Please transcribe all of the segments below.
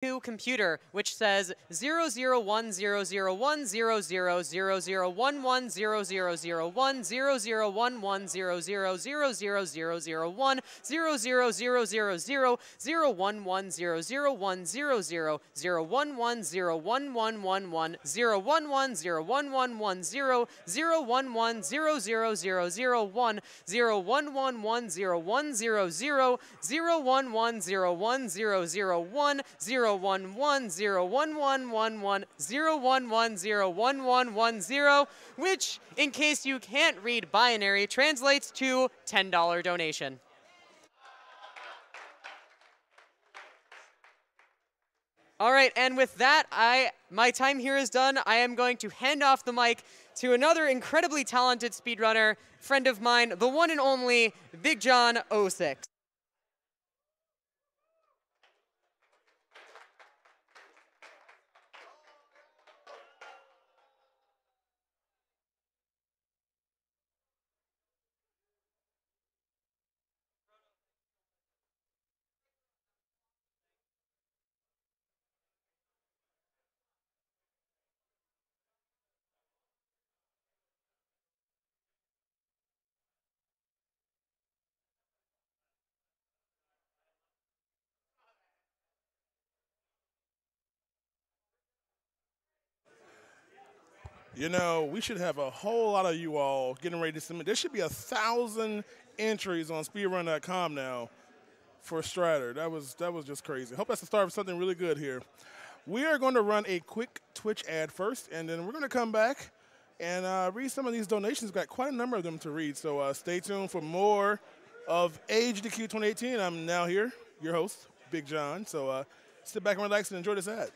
computer, which says 01101101010, which, in case you can't read binary, translates to $10 donation. All right, and with that, my time here is done. I am going to hand off the mic to another incredibly talented speedrunner, friend of mine, the one and only Big John 06. You know, we should have a whole lot of you all getting ready to submit. There should be 1,000 entries on speedrun.com now for Strider. That was just crazy. Hope that's the start of something really good here. We are going to run a quick Twitch ad first, and then we're going to come back and read some of these donations. We've got quite a number of them to read, so stay tuned for more of AGDQ 2018. I'm now here, your host, Big John. So sit back and relax and enjoy this ad.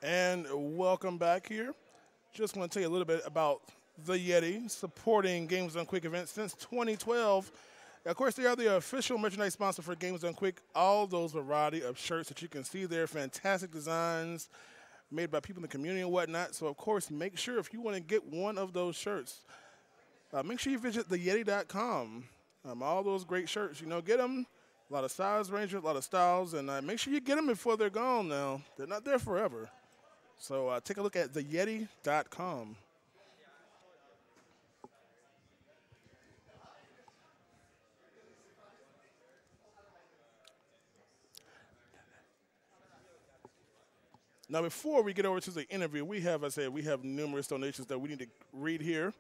And welcome back here. Just want to tell you a little bit about the Yeti supporting Games Done Quick events since 2012. Of course, they are the official merchandise sponsor for Games Done Quick. All those variety of shirts that you can see there, fantastic designs made by people in the community and whatnot. So, of course, make sure if you want to get one of those shirts, make sure you visit theyeti.com. All those great shirts, you know, get them. A lot of size ranges, a lot of styles, and make sure you get them before they're gone now. They're not there forever. So take a look at theyeti.com. Now, before we get over to the interview, we have numerous donations that we need to read here.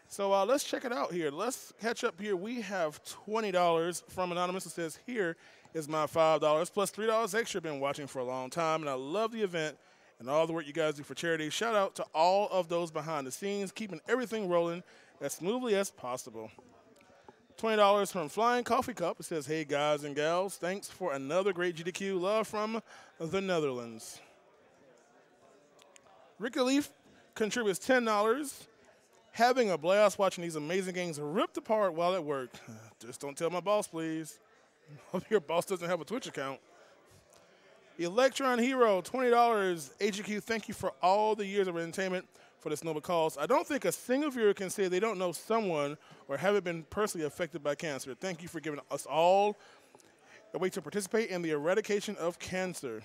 So let's check it out here. Let's catch up here. We have $20 from Anonymous that says, here is my $5 plus $3 extra. Been watching for a long time, and I love the event and all the work you guys do for charity. Shout out to all of those behind the scenes, keeping everything rolling as smoothly as possible. $20 from Flying Coffee Cup. It says, hey, guys and gals, thanks for another great GDQ. Love from the Netherlands. Ricky Leaf contributes $10. Having a blast watching these amazing games ripped apart while at work. Just don't tell my boss, please. Hope your boss doesn't have a Twitch account. Electron Hero, $20. AGDQ, thank you for all the years of entertainment for this noble cause. I don't think a single viewer can say they don't know someone or haven't been personally affected by cancer. Thank you for giving us all a way to participate in the eradication of cancer.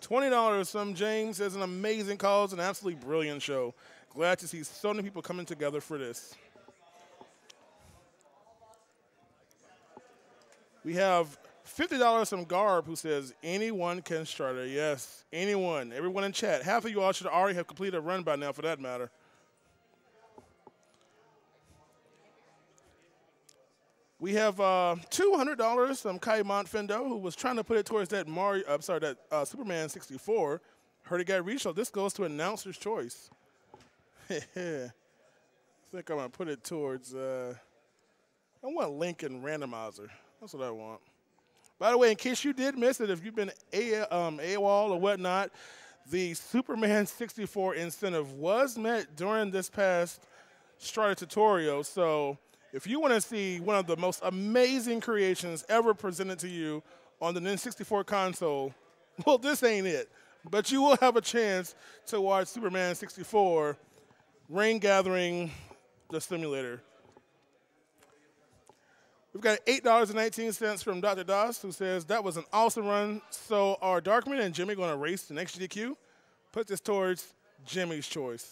$20 from James as an amazing cause, an absolutely brilliant show. Glad to see so many people coming together for this. We have $50 from Garb, who says, anyone can Strider. Yes, anyone. Everyone in chat. Half of you all should already have completed a run by now, for that matter. We have $200 from Kai Montfendo, who was trying to put it towards that Superman 64. Heard it got reached, so this goes to announcer's choice. I think I'm going to put it towards, I want Lincoln Randomizer. That's what I want. By the way, in case you did miss it, if you've been AWOL or whatnot, the Superman 64 incentive was met during this past Strider tutorial. So if you want to see one of the most amazing creations ever presented to you on the N64 console, well, this ain't it. But you will have a chance to watch Superman 64 Rain Gathering, the simulator. We've got $8.19 from Dr. Doss, who says, that was an awesome run. So are Darkman and Jimmy going to race the next AGDQ? Put this towards Jimmy's choice.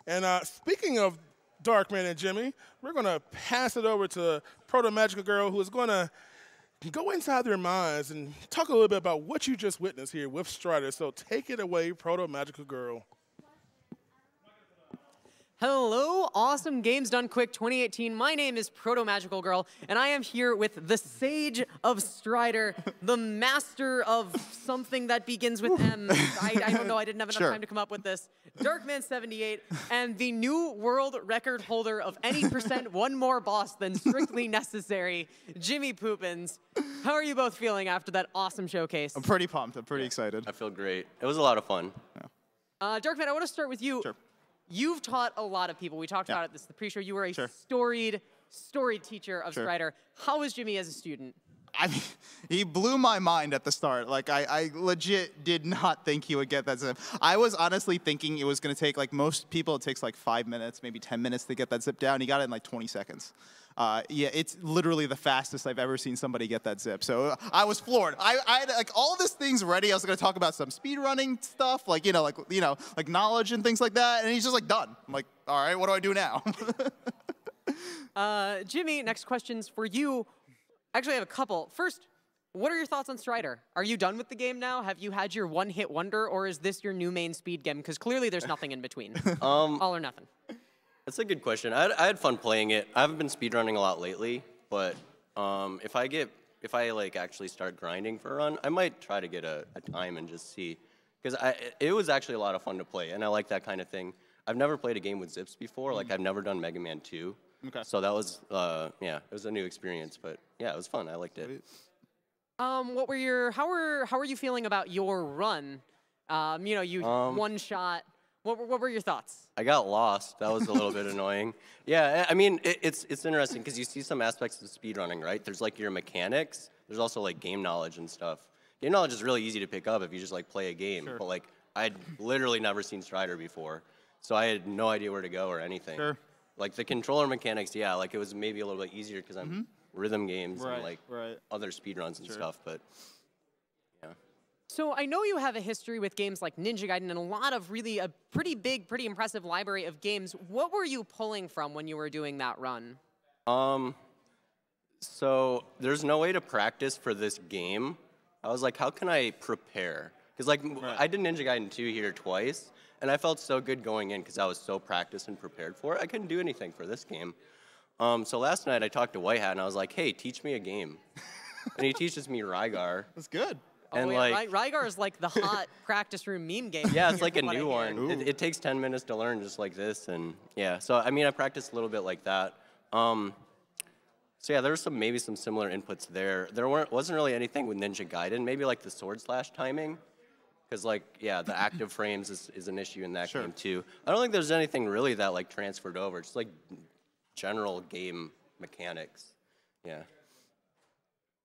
And speaking of Darkman and Jimmy, we're going to pass it over to Proto Magical Girl, who is going to go inside their minds and talk a little bit about what you just witnessed here with Strider. So take it away, Proto Magical Girl. Hello, Awesome Games Done Quick 2018. My name is Proto Magical Girl, and I am here with the Sage of Strider, the master of something that begins with M. I don't know, I didn't have enough time to come up with this. Darkman78, and the new world record holder of any % one more boss than strictly necessary, Jimmy Poopins. How are you both feeling after that awesome showcase? I'm pretty pumped. I'm pretty excited. I feel great. It was a lot of fun. Yeah. Darkman, I want to start with you. Sure. You've taught a lot of people. We talked about it this the pre-show. You were a storied teacher of Strider. How was Jimmy as a student? I mean, he blew my mind at the start. Like, I legit did not think he would get that zip. I was honestly thinking it was going to take, like most people, it takes like 5 minutes, maybe 10 minutes to get that zip down. He got it in like 20 seconds. Yeah, it's literally the fastest I've ever seen somebody get that zip. So I was floored. I had like all of these things ready. I was going to talk about some speedrunning stuff, like like knowledge and things like that. And he's just like done. I'm like, all right, what do I do now? Jimmy, next question's for you. Actually, I have a couple. First, what are your thoughts on Strider? Are you done with the game now? Have you had your one-hit wonder, or is this your new main speed game? Because clearly there's nothing in between. All or nothing. That's a good question. I had fun playing it. I haven't been speedrunning a lot lately, but if I like actually start grinding for a run, I might try to get a time and just see. Because it was actually a lot of fun to play, and I like that kind of thing. I've never played a game with zips before. Like, I've never done Mega Man 2. Okay. So that was, yeah, it was a new experience. But, yeah, it was fun. I liked it. How were you feeling about your run? You one shot. What were your thoughts? I got lost. That was a little bit annoying. Yeah, I mean, it's interesting because you see some aspects of speedrunning, right? There's like your mechanics. There's also like game knowledge and stuff. Game knowledge is really easy to pick up if you just like play a game. Sure. But like, I'd literally never seen Strider before, so I had no idea where to go or anything. Sure. Like the controller mechanics, yeah, like it was maybe a little bit easier because I'm rhythm games and like other speedruns and stuff, but yeah. So I know you have a history with games like Ninja Gaiden and a lot of a pretty big, pretty impressive library of games. What were you pulling from when you were doing that run? So there's no way to practice for this game. I was like, how can I prepare? Because like I did Ninja Gaiden 2 here twice, and I felt so good going in because I was so practiced and prepared for it. I couldn't do anything for this game. So last night I talked to White Hat and I was like, hey, teach me a game. And he teaches me Rygar. That's good. And Rygar is like the hot practice room meme game. Yeah, it's like a new one. It takes 10 minutes to learn just like this. And yeah, so I mean, I practiced a little bit like that. So yeah, there was maybe some similar inputs there. There wasn't really anything with Ninja Gaiden, maybe like the sword slash timing. Because, like, yeah, the active frames is an issue in that Sure. game, too. I don't think there's anything really that, like, transferred over. Just, like, general game mechanics. Yeah.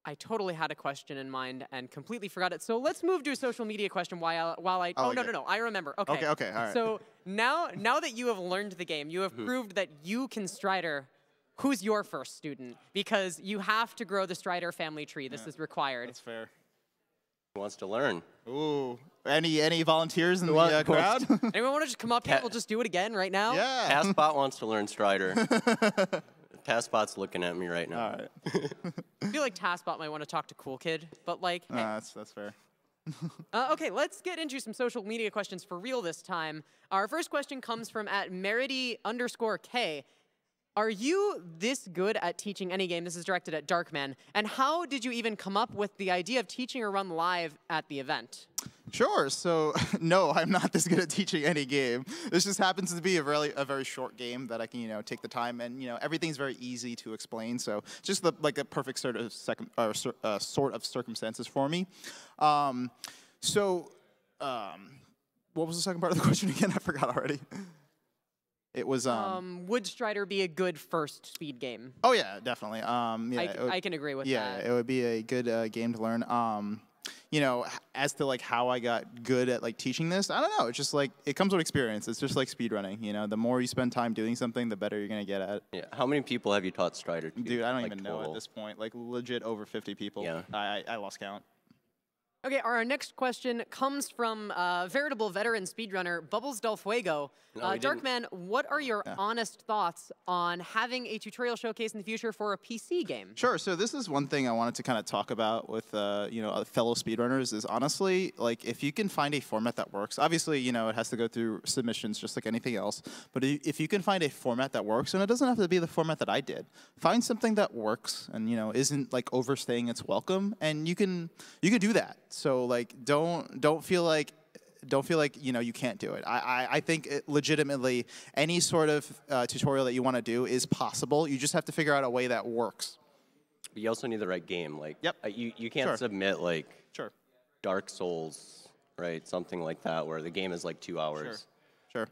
I totally had a question in mind and completely forgot it. So let's move to a social media question while I. Oh, like no, I remember. Okay. Okay, all right. So now that you have learned the game, you have proved that you can Strider. Who's your first student? Because you have to grow the Strider family tree. This is required. That's fair. Who wants to learn? Ooh, any volunteers in the crowd? Anyone want to just come up here? We'll just do it again right now. Yeah. Passbot wants to learn Strider. Passbot's looking at me right now. All right. I feel like TaskBot might want to talk to Cool Kid, but like, hey. That's fair. Okay, let's get into some social media questions for real this time. Our first question comes from @Merity_K. Are you this good at teaching any game? This is directed at Darkman. And how did you even come up with the idea of teaching a run live at the event? Sure. So, no, I'm not this good at teaching any game. This just happens to be a very short game that I can, take the time and, everything's very easy to explain. So, just like a perfect sort of circumstances for me. What was the second part of the question again? I forgot already. It was would Strider be a good first speed game? Oh yeah, definitely. I can agree with that. Yeah, it would be a good game to learn. As to like how I got good at like teaching this, I don't know. It's just like it comes with experience. It's just like speedrunning. The more you spend time doing something, the better you're gonna get at it. Yeah. How many people have you taught Strider to? Dude, I don't like, even know at this point. Like legit over 50 people. Yeah. I lost count. Okay, our next question comes from veritable veteran speedrunner Bubbles Del Fuego. No, we didn't. Darkman, what are your honest thoughts on having a tutorial showcase in the future for a PC game? Sure. So this is one thing I wanted to kind of talk about with fellow speedrunners is honestly, like if you can find a format that works, obviously, it has to go through submissions just like anything else. But if you can find a format that works, and it doesn't have to be the format that I did, find something that works and isn't like overstaying its welcome, and you can do that. So like don't feel like you can't do it. I think legitimately any sort of tutorial that you want to do is possible. You just have to figure out a way that works. But you also need the right game. Like, yep. You can't Sure. submit like Sure. Dark Souls, right? Something like that where the game is like 2 hours. Sure.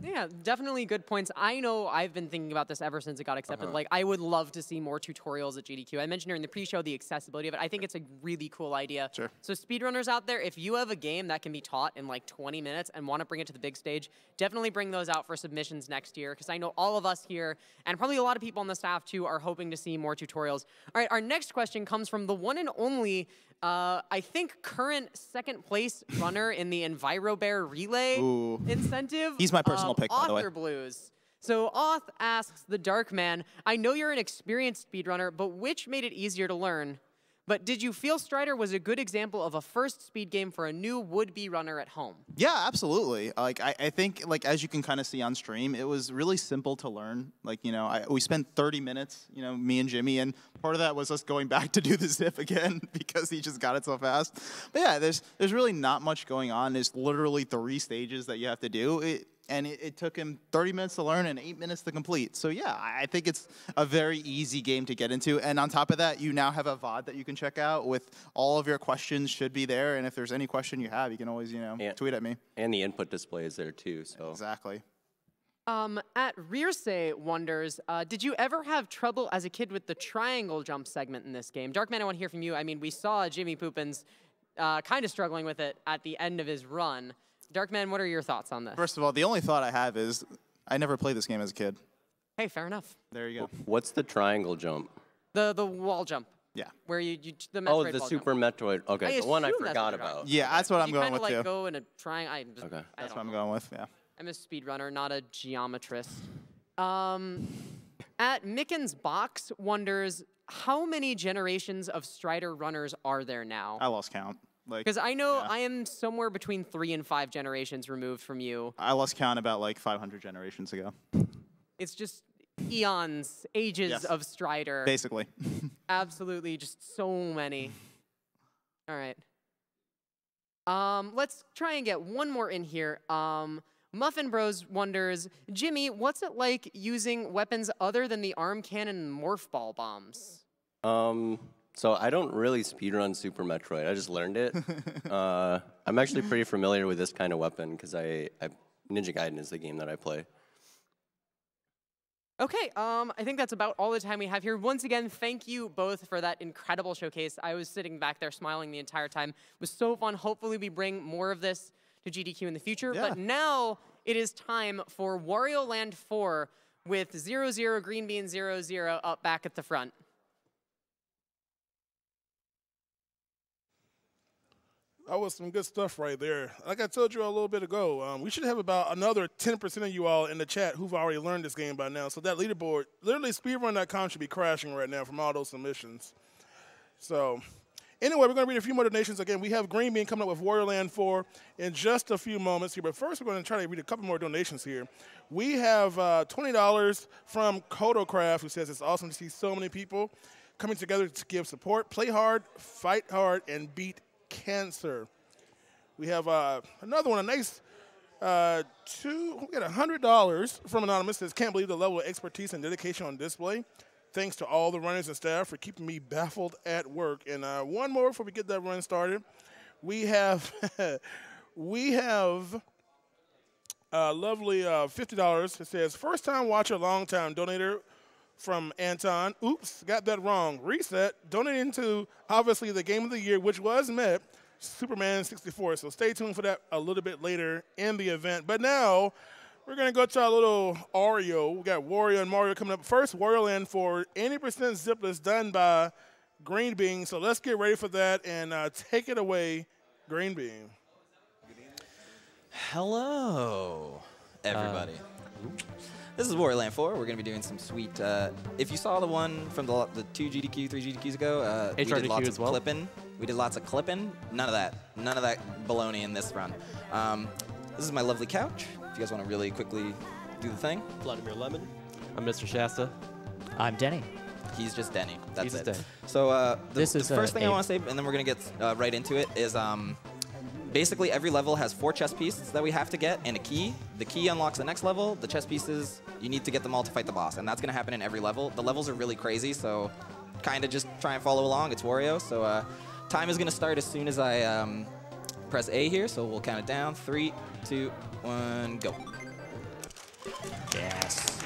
Yeah, definitely good points. I know I've been thinking about this ever since it got accepted. Like, I would love to see more tutorials at GDQ. I mentioned during the pre-show the accessibility of it. I think it's a really cool idea. Sure. So speedrunners out there, if you have a game that can be taught in like 20 minutes and want to bring it to the big stage, definitely bring those out for submissions next year, because I know all of us here, and probably a lot of people on the staff too, are hoping to see more tutorials. All right, our next question comes from the one and only I think current second place runner in the EnviroBear Relay incentive. He's my personal pick, by the way. Author Blues. So Auth asks the Darkman, I know you're an experienced speedrunner, but which made it easier to learn? But did you feel Strider was a good example of a first speed game for a new would-be runner at home? Yeah, absolutely. Like I think like as you can kind of see on stream, it was really simple to learn. Like we spent 30 minutes, me and Jimmy, and part of that was us going back to do the zip again because he just got it so fast. But yeah, there's really not much going on. There's literally 3 stages that you have to do. It took him 30 minutes to learn and 8 minutes to complete. So yeah, I think it's a very easy game to get into. And on top of that, you now have a VOD that you can check out with all of your questions should be there. And if there's any question you have, you can always, tweet at me. And the input display is there too. So exactly. At Rearsay wonders, did you ever have trouble as a kid with the triangle jump segment in this game? Darkman, I want to hear from you. I mean, we saw Jimmy Poopins kind of struggling with it at the end of his run. Darkman, what are your thoughts on this? First of all, the only thought I have is I never played this game as a kid. Hey, fair enough. There you go. What's the triangle jump? The wall jump. Yeah. Where the Metroid Oh, the wall Super jump. Metroid. Okay, the one I forgot about. Yeah, that's what I'm going with too. too. Go in a triangle. Okay. That's what I'm going with. Yeah. I'm a speedrunner, not a geometrist. At Mickens Box wonders, how many generations of Strider runners are there now? I lost count. Because I know I am somewhere between 3 and 5 generations removed from you. I lost count about like 500 generations ago. It's just eons, ages of Strider. Basically. Absolutely, just so many. All right. Let's try and get one more in here. Muffin Bros wonders, Jimmy, what's it like using weapons other than the arm cannon and morph ball bombs? So I don't really speedrun Super Metroid. I just learned it. I'm actually pretty familiar with this kind of weapon because Ninja Gaiden is the game that I play. Okay, I think that's about all the time we have here. Once again, thank you both for that incredible showcase. I was sitting back there smiling the entire time. It was so fun. Hopefully we bring more of this to GDQ in the future. Yeah. But now it is time for Wario Land 4 with 00greenbeen00 up back at the front. That was some good stuff right there. Like I told you a little bit ago, we should have about another 10% of you all in the chat who've already learned this game by now. So that leaderboard, literally speedrun.com should be crashing right now from all those submissions. So anyway, we're going to read a few more donations. Again, we have Green Bean coming up with Wario Land 4 in just a few moments here. But first, we're going to try to read a couple more donations here. We have $20 from Codocraft, who says it's awesome to see so many people coming together to give support. Play hard, fight hard, and beat cancer. We have another one, a nice we got $100 from Anonymous. Says, can't believe the level of expertise and dedication on display. Thanks to all the runners and staff for keeping me baffled at work. And one more before we get that run started. We have lovely $50. It says, first time watcher, long time donator from Anton. Oops, got that wrong. Reset. Donating to, obviously, the game of the year, which was met, Superman 64. So stay tuned for that a little bit later in the event. But now, we're going to go to our little Oreo. We got Wario and Mario coming up first. Wario Land for 80% zipless done by Green Bean. So let's get ready for that and take it away, Green Bean. Hello, everybody. This is Wario Land 4. We're going to be doing some sweet... if you saw the one from the 2 GDQ, 3 GDQs ago, we did lots of clipping. We did lots of clipping. None of that. None of that baloney in this run. This is my lovely couch. If you guys want to really quickly do the thing. Vladimir Lemon. I'm Mr. Shasta. I'm Denny. He's just Denny. That's He's it. Denny. So the This is, first thing I a- want to say, and then we're going to get right into it, is basically every level has 4 chess pieces that we have to get and a key. The key unlocks the next level. The chess pieces, you need to get them all to fight the boss, and that's going to happen in every level. The levels are really crazy, so kind of just try and follow along. It's Wario, so time is going to start as soon as I press A here, so we'll count it down. 3, 2, 1, go. Yes.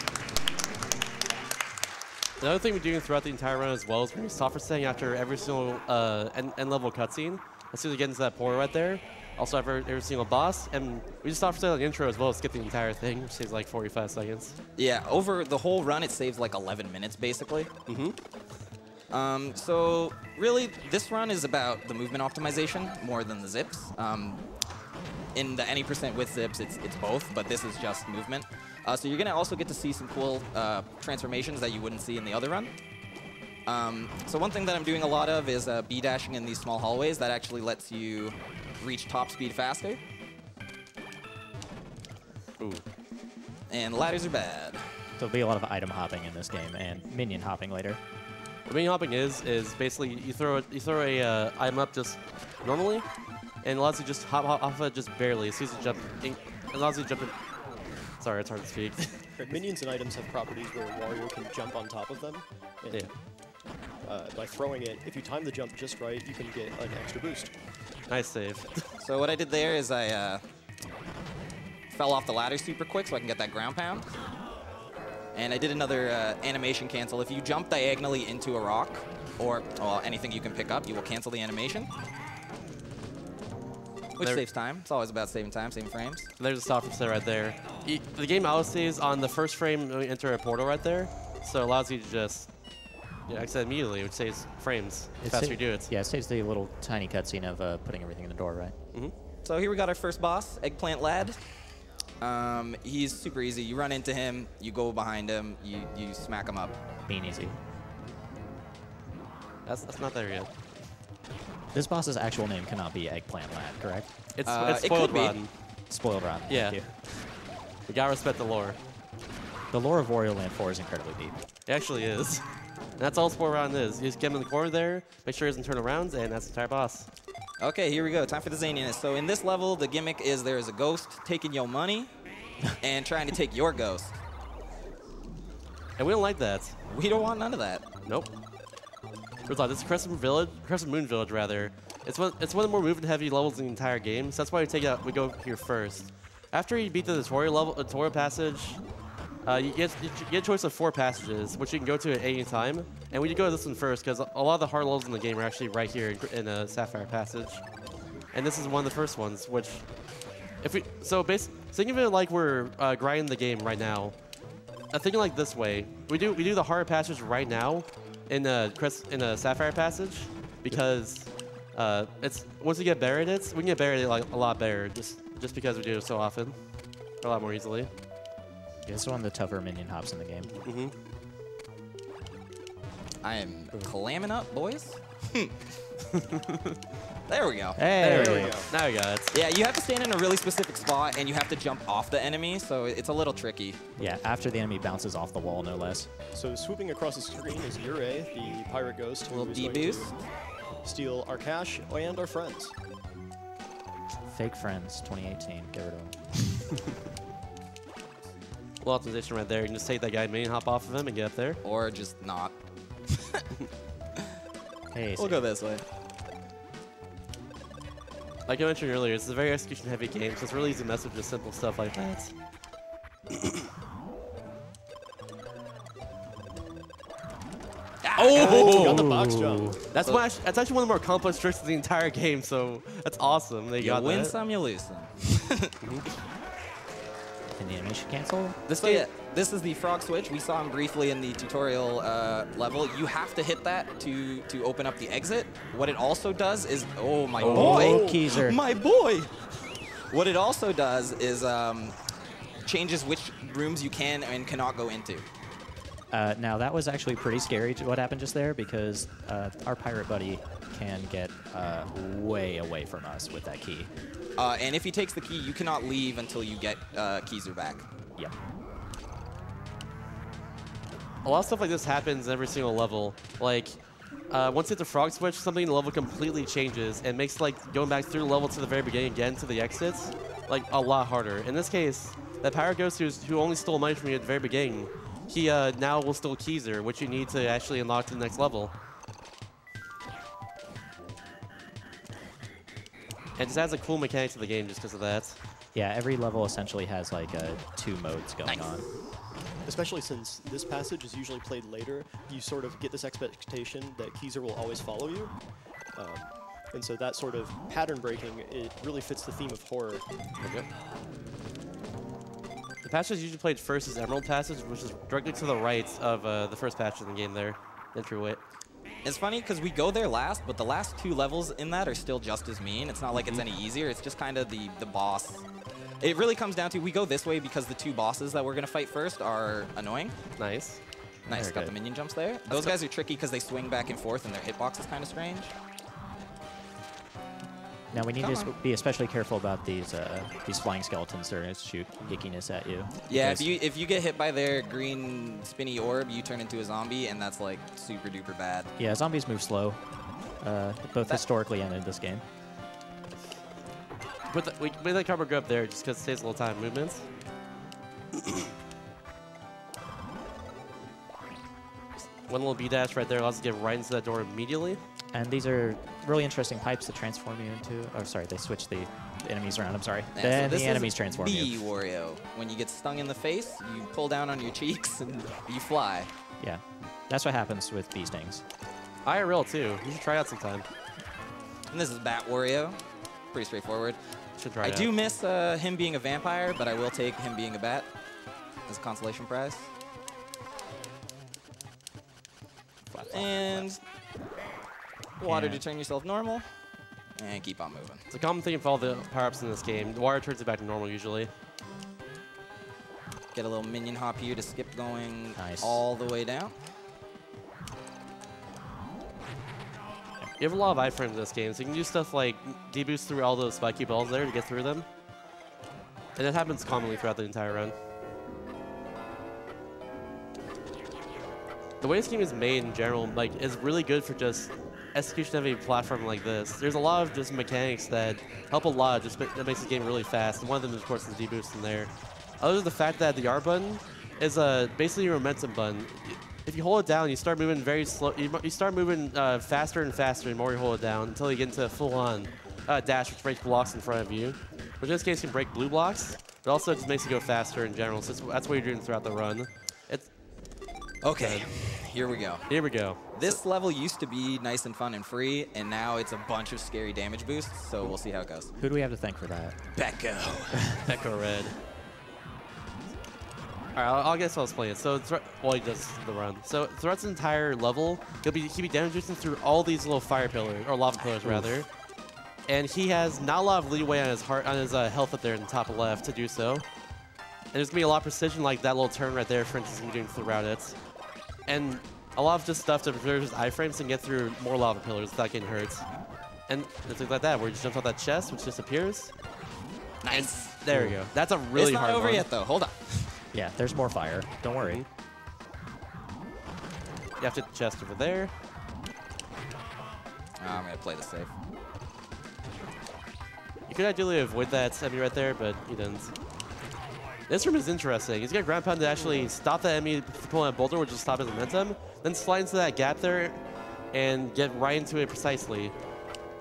Another thing we're doing throughout the entire run as well is we're going to stop for setting after every single end level cutscene. As soon as we get into that portal right there, also after every single boss, and we just stop for the intro as well to skip the entire thing, which saves like 45 seconds. Yeah, over the whole run, it saves like 11 minutes, basically. So really, this run is about the movement optimization more than the zips. In the any % with zips, it's both, but this is just movement. So you're going to also get to see some cool transformations that you wouldn't see in the other run. So one thing that I'm doing a lot of is B-dashing in these small hallways. That actually lets you reach top speed faster. Ooh. And ladders are bad. There'll be a lot of item hopping in this game and minion hopping later. What minion hopping is basically you throw a item up just normally, and it allows you to just hop off of it just barely. As soon as you jump, it allows you to jump in. Sorry, it's hard to speak. Minions and items have properties where Wario can jump on top of them. And, by throwing it, if you time the jump just right, you can get an extra boost. Nice save. So what I did there is I fell off the ladder super quick so I can get that ground pound. And I did another animation cancel. If you jump diagonally into a rock or anything you can pick up, you will cancel the animation. Which saves time. It's always about saving time, saving frames. There's a stop set right there. The game always saves on the first frame when you enter a portal right there, so it allows you to just exit immediately, which saves frames the faster you do it. Yeah, it saves the little tiny cutscene of putting everything in the door, right? So here we got our first boss, Eggplant Lad. He's super easy. You run into him, you go behind him, you smack him up. Being easy. That's not there yet. This boss's actual name cannot be Eggplant Lad, correct? It's it spoiled could be. rotten. Spoiled rotten. Yeah. Thank you. We gotta respect the lore. The lore of Wario Land 4 is incredibly deep. It actually is. And that's all spoiled rotten is. You just get him in the corner there, make sure he doesn't turn around, and that's the entire boss. Okay, here we go. Time for the zaniness. So in this level, the gimmick is there is a ghost taking your money and trying to take your ghost. And we don't like that. We don't want none of that. Nope. First off, this is Crescent Moon Village rather. It's one of the more movement-heavy levels in the entire game, so that's why we go here first. After you beat the tutorial passage, you get a choice of 4 passages, which you can go to at any time. And we go to this one first because a lot of the hard levels in the game are actually right here in Sapphire Passage. And this is one of the first ones, which, think of it like we're grinding the game right now. Thinking like this way, we do the hard passage right now in a Sapphire Passage because once we get better at it, we can get better at it like a lot better just because we do it so often, a lot more easily. Yeah, it's one of the tougher minion hops in the game. Mm-hmm. I am clamming up, boys. There we go. Hey. There we go. Now we got it. Yeah, you have to stand in a really specific spot, and you have to jump off the enemy, so it's a little tricky. Yeah, after the enemy bounces off the wall, no less. So swooping across the screen is Ure, the pirate ghost, who Little is going D-boost. to steal our cash and our friends. Fake friends, 2018. Get rid of them. Little optimization right there. You can just take that guy, minion hop off of him, and get up there. Or just not. Hey, We'll go this way. Like I mentioned earlier, it's a very execution-heavy game, so it's really easy to mess with just simple stuff like that. Oh! Got the box jump. That's actually one of the more complex tricks of the entire game, so that's awesome. They You got win that. some, you lose some. Can the animation cancel? This is the frog switch. We saw him briefly in the tutorial level. You have to hit that to open up the exit. What it also does is, oh my boy, Keezer. my boy. What it also does is changes which rooms you can and cannot go into. Now, that was actually pretty scary what happened just there because our pirate buddy can get way away from us with that key. And if he takes the key, you cannot leave until you get Keezer back. Yep. A lot of stuff like this happens in every single level. Like, once you hit the frog switch, something in the level completely changes and makes like going back through the level to the very beginning again to the exits like a lot harder. In this case, that pirate ghost who only stole money from you at the very beginning, he now will steal Keezer, which you need to actually unlock to the next level. And just adds a cool mechanic to the game just because of that. Yeah, every level essentially has like 2 modes going on. Especially since this passage is usually played later, you sort of get this expectation that Keezer will always follow you. And so that sort of pattern breaking, it really fits the theme of horror. Okay. The passage usually played first is Emerald Passage, which is directly to the right of the first passage in the game there, entryway. It's funny because we go there last, but the last 2 levels in that are still just as mean. It's not like it's any easier. It's just kind of the boss. It really comes down to we go this way because the 2 bosses that we're going to fight first are annoying. Nice. Nice, Very got good. the minion jumps there. Those guys are tricky because they swing back and forth and their hitbox is kind of strange. Now we need Come to on. be especially careful about these flying skeletons that are going to shoot ickiness at you. Yeah, because- if you get hit by their green spinny orb, you turn into a zombie, and that's like super duper bad. Yeah, zombies move slow, both historically and in this game. We made that cover go up there just because it saves a little time movements. One little B-dash right there allows us to get right into that door immediately. And these are really interesting pipes that transform you into. Oh, sorry, they switch the enemies around. I'm sorry. Yeah, Then so this the enemies is transform B you. Wario. When you get stung in the face, you pull down on your cheeks and you fly. Yeah, that's what happens with bee stings. IRL too. You should try out sometime. And this is Bat Wario. Pretty straightforward. Should try I it do out. miss him being a vampire, but I will take him being a bat as a consolation prize. And water to turn yourself normal, and keep on moving. It's a common thing for all the power-ups in this game. The water turns it back to normal usually. Get a little minion hop here to skip going Nice. all the way down. You have a lot of iframes in this game, so you can do stuff like deboost through all those spiky balls there to get through them. And it happens commonly throughout the entire run. The way this game is made in general, like, is really good for just execution-heavy platform like this. There's a lot of just mechanics that help a lot, just that makes the game really fast. And one of them, of course, is deboost in there. Other than the fact that the R button is basically your momentum button. if you hold it down, you start moving very slow. You start moving faster and faster the more you hold it down until you get into full-on dash, which breaks blocks in front of you. Which in this case can break blue blocks, but also just makes you go faster in general. So that's what you're doing throughout the run. Okay, here we go. Here we go. This level used to be nice and fun and free, and now it's a bunch of scary damage boosts, so we'll see how it goes. Who do we have to thank for that? Becco. Echo Red. Alright, I guess I'll explain it. So, he does the run. So, throughout this entire level, he'll be damage boosting through all these little fire pillars, or lava pillars rather. And he has not a lot of leeway on his health up there in the top left to do so. And there's gonna be a lot of precision, like that little turn right there, for instance, he's doing throughout it. And a lot of just stuff to preserve his iframes and get through more lava pillars without getting hurt. And things like that, where he just jumps off that chest, which disappears. Nice. And there we go. That's a really hard one. It's not over yet, though. Hold on. Yeah, there's more fire. Don't worry. You have to hit the chest over there. I'm going to play this safe. You could ideally avoid that enemy right there, but you didn't. This room is interesting. He's got ground pound to actually stop that enemy from pulling a boulder, which will stop his momentum, then slide into that gap there and get right into it precisely,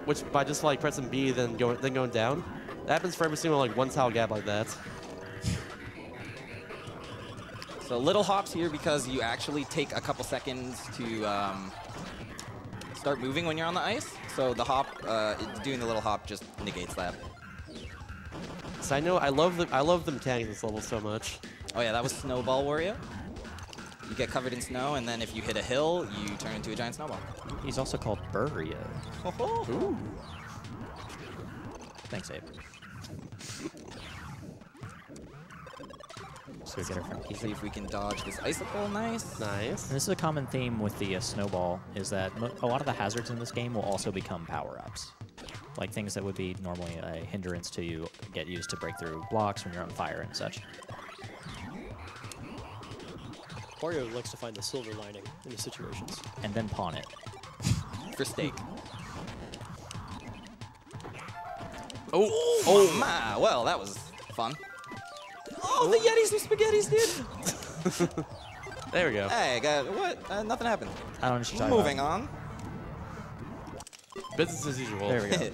which by just like pressing B then going down. That happens for every single like one tile gap like that. So little hops here because you actually take a couple seconds to start moving when you're on the ice. So the hop, doing the little hop just negates that. Side note, I love the mechanics of this level so much. Oh yeah, that was Snowball Wario. You get covered in snow, and then if you hit a hill, you turn into a giant snowball. He's also called Burio. Ooh. Thanks, Abe. So we get our friend See if we can dodge this icicle. Nice. Nice. And this is a common theme with the snowball, is that a lot of the hazards in this game will also become power-ups. Like things that would be normally a hindrance to you get used to break through blocks when you're on fire and such. Wario likes to find the silver lining in the situations. And then pawn it. For steak. Oh my. Well, that was fun. Oh, the Yetis do spaghettis, dude. There we go. Hey, what? Nothing happened. I don't know what you're talking Moving about. on. Business as usual. There we go.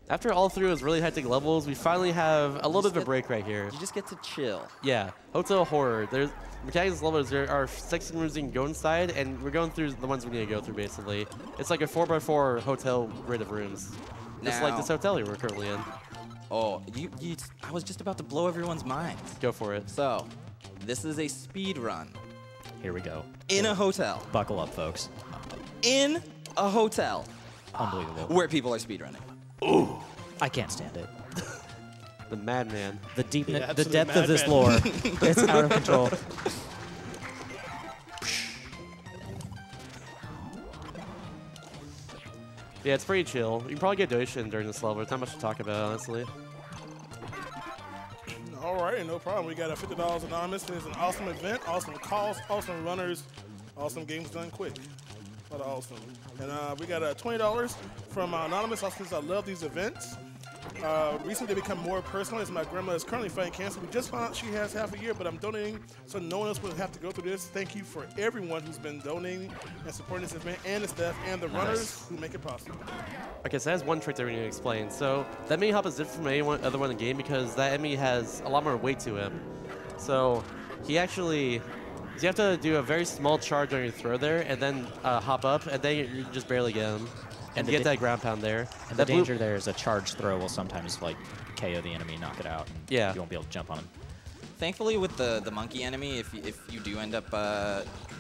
After all through those really hectic levels, we finally have a little bit of a break right here. You just get to chill. Yeah, Hotel Horror. There's mechanics levels. There are 16 rooms you can go inside, and we're going through the ones we need to go through, basically. It's like a 4x4 hotel grid of rooms. Just like this hotel we're currently in. Oh, I was just about to blow everyone's minds. Go for it. So, this is a speed run. Here we go. In a hotel. Buckle up, folks. In a hotel. Unbelievable. Where people are speed running. Ooh. I can't stand it. The madman. The deepness, Yeah, the depth of this lore. It's out of control. Yeah, it's pretty chill. You can probably get donation during this level. There's not much to talk about, honestly. All right, no problem. We got a $50 anonymous. It's an awesome event, awesome calls, awesome runners, awesome games done quick. A lot of awesome. And we got $20 from anonymous. Also, says I love these events. Recently, they become more personal as my grandma is currently fighting cancer. We just found out she has half a year, but I'm donating so no one else will have to go through this. Thank you for everyone who's been donating and supporting this event, and the staff and the runners who make it possible. Okay, so that's one trick that we need to explain. So that mini hop is different from any other one in the game because that enemy has a lot more weight to him. So you have to do a very small charge on your throw there, and then hop up, and then you just barely get him. And you get that ground pound there. And the danger there is a charge throw will sometimes like KO the enemy, knock it out. And yeah. You won't be able to jump on him. Thankfully, with the monkey enemy, if you do end up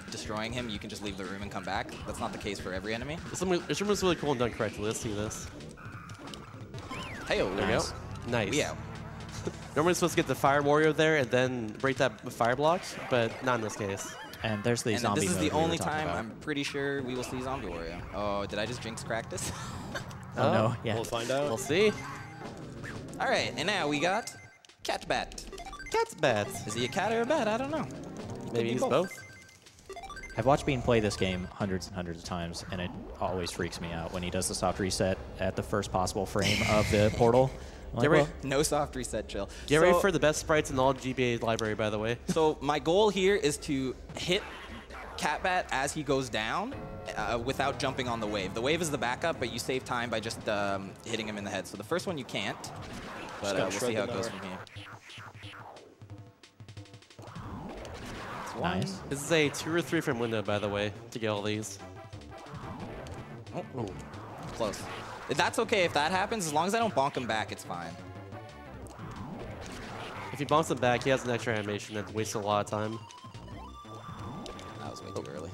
destroying him, you can just leave the room and come back. That's not the case for every enemy. This room is really cool and done correctly. Let's see this. Hey, there we go. Nice. We out. Normally, we're supposed to get the Fire Wario there and then break that fire block, but not in this case. And there's the zombie this is the mode we were only talking time about. I'm pretty sure we will see Zombie Wario. Oh, did I just jinx practice? Oh, no. Yeah. We'll find out. We'll see. All right, and now we got Cat Bat. Cat's bat. Is he a cat or a bat? I don't know. Maybe he's both. I've watched Bean play this game hundreds and hundreds of times, and it always freaks me out when he does the soft reset at the first possible frame of the portal. I'm Get like, ready. well, No soft reset chill. Get ready for the best sprites in all GBA library, by the way. So my goal here is to hit Catbat as he goes down without jumping on the wave. The wave is the backup, but you save time by just hitting him in the head. So the first one you can't, but we'll see how it goes from here. nice. This is a 2 or 3 frame window, by the way, to get all these. Oh, close. That's okay if that happens. As long as I don't bonk him back, it's fine. If he bumps him back, he has an extra animation that wastes a lot of time. That was way too early.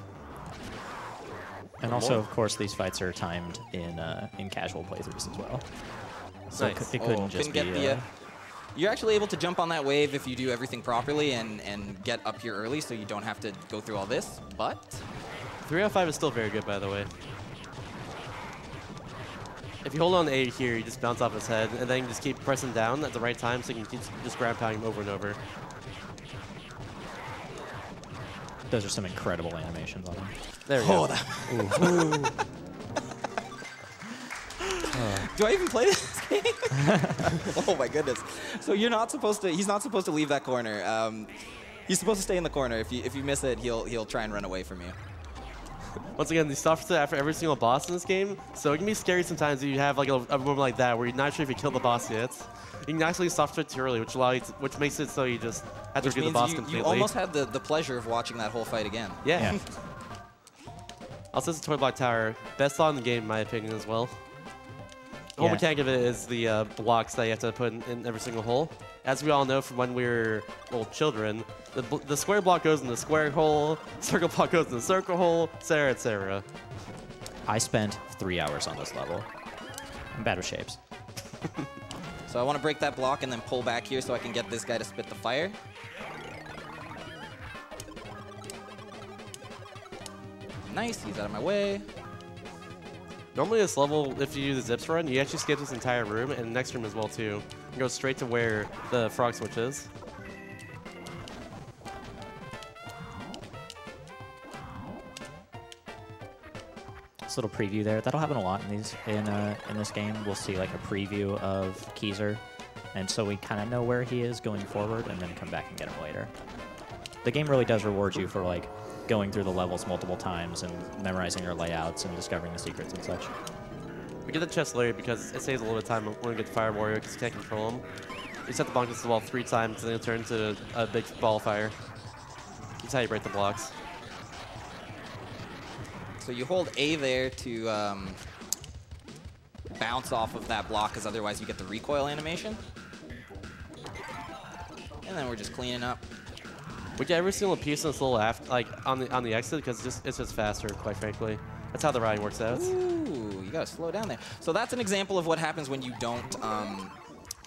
And also, of course, these fights are timed in casual playthroughs as well. So Nice. it couldn't just be... You're actually able to jump on that wave if you do everything properly and get up here early, so you don't have to go through all this, but... 3 out of 5 is still very good, by the way. If you hold on to A here, you just bounce off his head, and then you just keep pressing down at the right time so you can keep just grab pounding him over and over. Those are some incredible animations on them. There we Oh, go. Do I even play this game? Oh my goodness. So you're not supposed to, he's not supposed to leave that corner. He's supposed to stay in the corner. If you miss it, he'll try and run away from you. Once again, these stuff after every single boss in this game, so it can be scary sometimes if you have like a moment like that where you're not sure if you kill the boss yet. You can actually soft switch too early, which makes it so you just have to do the boss completely. You almost had the pleasure of watching that whole fight again. Yeah. Also, it's a toy block tower. Best slot in the game, in my opinion, as well. The whole mechanic of it is the blocks that you have to put in every single hole. As we all know from when we were little children, the square block goes in the square hole, circle block goes in the circle hole, etc., etc. I spent 3 hours on this level. I'm bad with shapes. So I want to break that block and then pull back here so I can get this guy to spit the fire. Nice, he's out of my way. Normally this level, if you do the zips run, you actually skip this entire room and the next room as well too. And go straight to where the frog switch is. This little preview there, that'll happen a lot in these in this game. We'll see like a preview of Keyser, and so we kind of know where he is going forward, and then come back and get him later. The game really does reward you for like going through the levels multiple times and memorizing your layouts and discovering the secrets and such. We get the chest later because it saves a little bit of time when we get the Fire Warrior because you can't control him. You set the bonk against the wall 3 times and then it'll turn into a big ball of fire. That's how you break the blocks. So you hold A there to bounce off of that block, because otherwise you get the recoil animation. And then we're just cleaning up. We get every single piece in this little on the exit because it's just faster, quite frankly. That's how the riding works out. Ooh, you gotta slow down there. So that's an example of what happens when you don't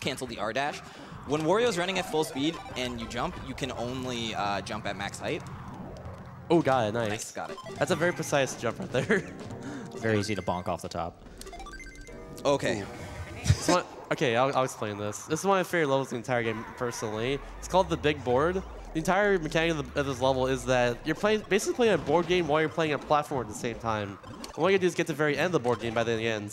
cancel the R dash. When Wario's running at full speed and you jump, you can only jump at max height. Oh, got it, nice. Nice, got it. That's a very precise jump right there. Very easy to bonk off the top. Okay. Okay, I'll explain this. This is one of my favorite levels in the entire game, personally. It's called the Big Board. The entire mechanic of this level is that you're basically playing a board game while you're playing a platform at the same time. And what you do is get to the very end of the board game by the end.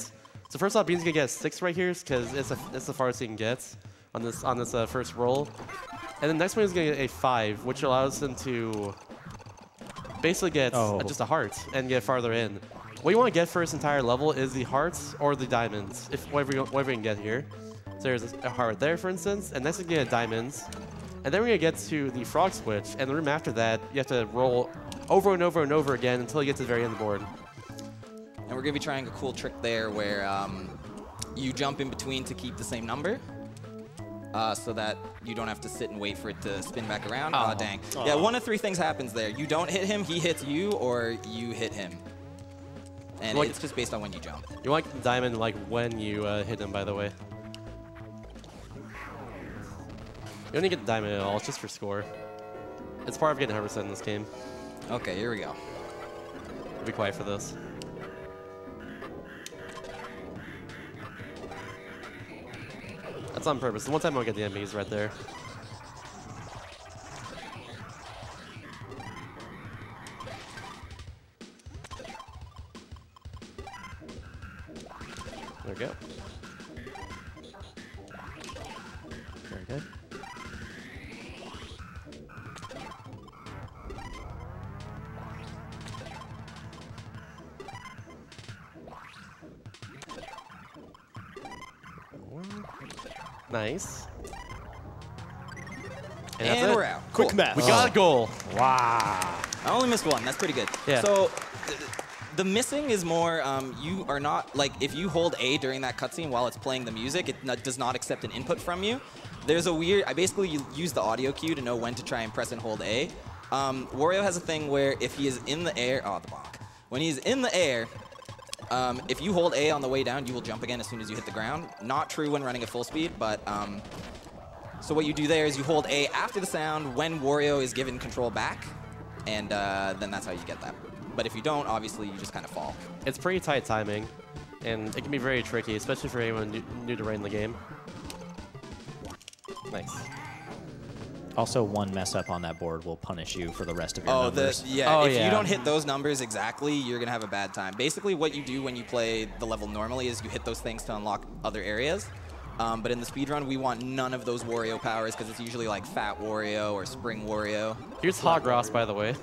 So first off, Bean's gonna get a 6 right here because it's the farthest he can get on this first roll. And the next one is gonna get a 5, which allows him to basically get just a heart and get farther in. What you want to get for this entire level is the hearts or the diamonds, whatever you can get here. So there's a heart there, for instance, and next we get diamonds. And then we're going to get to the frog switch, and the room after that, you have to roll over and over and over again until you get to the very end of the board. And we're going to be trying a cool trick there where you jump in between to keep the same number. So that you don't have to sit and wait for it to spin back around. Aw, dang. Yeah, one of 3 things happens there. You don't hit him, he hits you, or you hit him. And it's just based on when you jump. You want the diamond like when you hit him, by the way. You don't need to get the diamond at all, it's just for score. It's part of getting 100% in this game. Okay, here we go. Be quiet for this. That's on purpose. The one time I'll get the enemies right there. There we go. Nice. And we're out. Quick Cool. math. We got a goal. Wow. I only missed one. That's pretty good. Yeah. So the missing is more, you are not, like, if you hold A during that cutscene while it's playing the music, it does not accept an input from you. There's a weird, you use the audio cue to know when to try and press and hold A. Wario has a thing where if he is in the air, oh, the bonk. When he's in the air, if you hold A on the way down, you will jump again as soon as you hit the ground. Not true when running at full speed, but so what you do there is you hold A after the sound when Wario is given control back, and then that's how you get that. But if you don't, obviously, you just kind of fall. It's pretty tight timing, and it can be very tricky, especially for anyone new to running the game. Nice. Also, one mess up on that board will punish you for the rest of your numbers. If you don't hit those numbers exactly, you're going to have a bad time. Basically, what you do when you play the level normally is you hit those things to unlock other areas. But in the speedrun, we want none of those Wario powers because it's usually like Fat Wario or Spring Wario. Here's Hog Ross, by the way.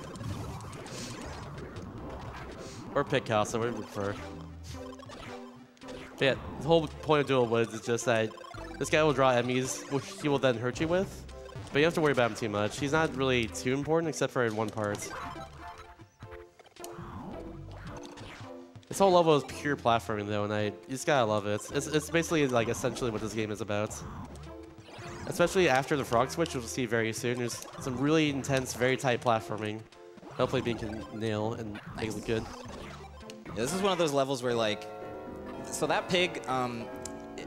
Or Pit Casa, whatever you prefer. But yeah, the whole point of Dual Woods is just that this guy will draw enemies, which he will then hurt you with. But you don't have to worry about him too much. He's not really too important except for in one part. This whole level is pure platforming though, and you just gotta love it. It's basically like essentially what this game is about. Especially after the frog switch, which we'll see very soon. There's some really intense, very tight platforming. Hopefully Bean can nail and make it look good. Yeah, this is one of those levels where like, so that pig,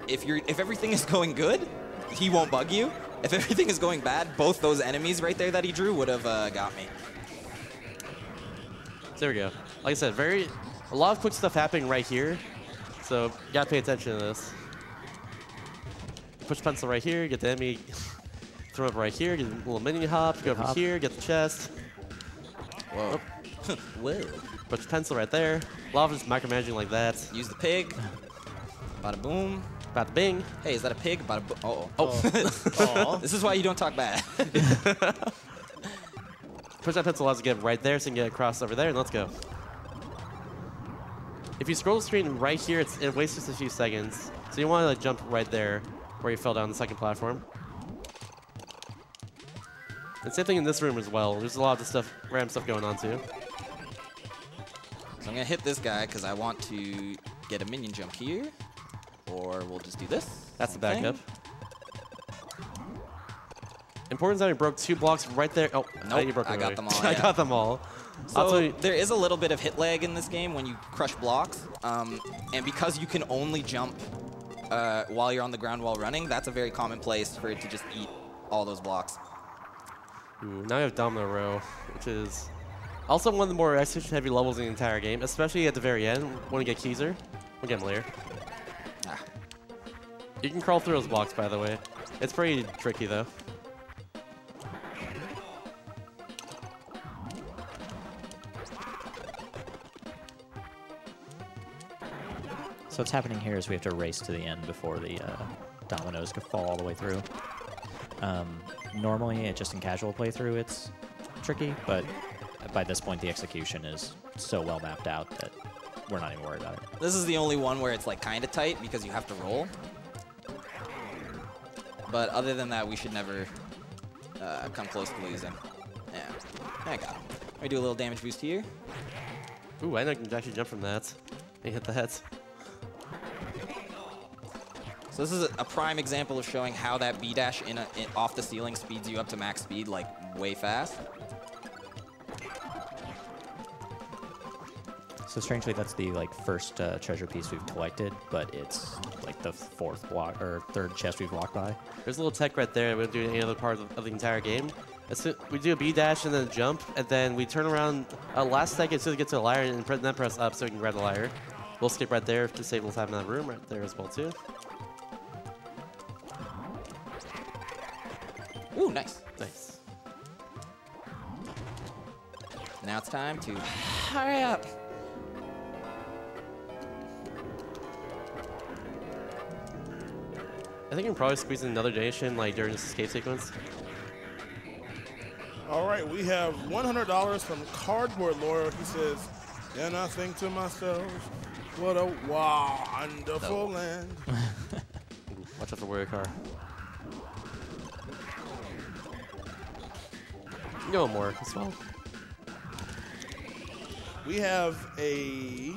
if everything is going good, he won't bug you. If everything is going bad, both those enemies right there that he drew would have got me. So there we go. Like I said, a lot of quick stuff happening right here. So you gotta pay attention to this. Push pencil right here, get the enemy, throw it right here, get a little mini hop, go over here, get the chest. Whoa. Oh. Whoa. Push pencil right there. A lot of just micromanaging like that. Use the pig. Bada boom. Bada bing. Hey, is that a pig? Bada boom. Uh-oh. Oh. This is why you don't talk bad. Push that pencil allows you to get right there so you can get across over there, and let's go. If you scroll the screen right here, it wastes just a few seconds. So you want to like, jump right there where you fell down the second platform. And same thing in this room as well. There's a lot of stuff, random stuff going on too. So I'm going to hit this guy because I want to get a minion jump here. Or we'll just do this. That's the backup. Important that we broke 2 blocks right there. Oh, nope, you broke I got them all. I Yeah. got them all. So there is a little bit of hit lag in this game when you crush blocks. And because you can only jump while you're on the ground while running, that's a very common place for it to just eat all those blocks. Ooh, now we have Domino Row, which is also one of the more execution-heavy levels in the entire game, especially at the very end when we get Keyser. We'll get him later. Ah. You can crawl through those blocks, by the way. It's pretty tricky, though. So what's happening here is we have to race to the end before the dominoes could fall all the way through. Normally, just in casual playthrough, it's tricky, but by this point, the execution is so well mapped out that we're not even worried about it. This is the only one where it's like kind of tight because you have to roll. But other than that, we should never come close to losing. Yeah, I got him. Let me do a little damage boost here. Ooh, I know I can actually jump from that and hit that. So this is a prime example of showing how that B dash off the ceiling speeds you up to max speed like way fast. So strangely, that's the first treasure piece we've collected, but it's like the 4th block or 3rd chest we've walked by. There's a little tech right there. We don't do any other part of the entire game. We do a B dash and then a jump, and then we turn around last second so we get to a lyre and then press up so we can grab the lyre. We'll skip right there to save a little time in that room right there as well too. Ooh, nice. Nice. Now it's time to hurry up. I think we can probably squeeze in another donation during this escape sequence. All right, we have $100 from Cardboard Lawyer. He says, and I think to myself, what a wonderful land. Watch out for Wario car. No more as well. We have a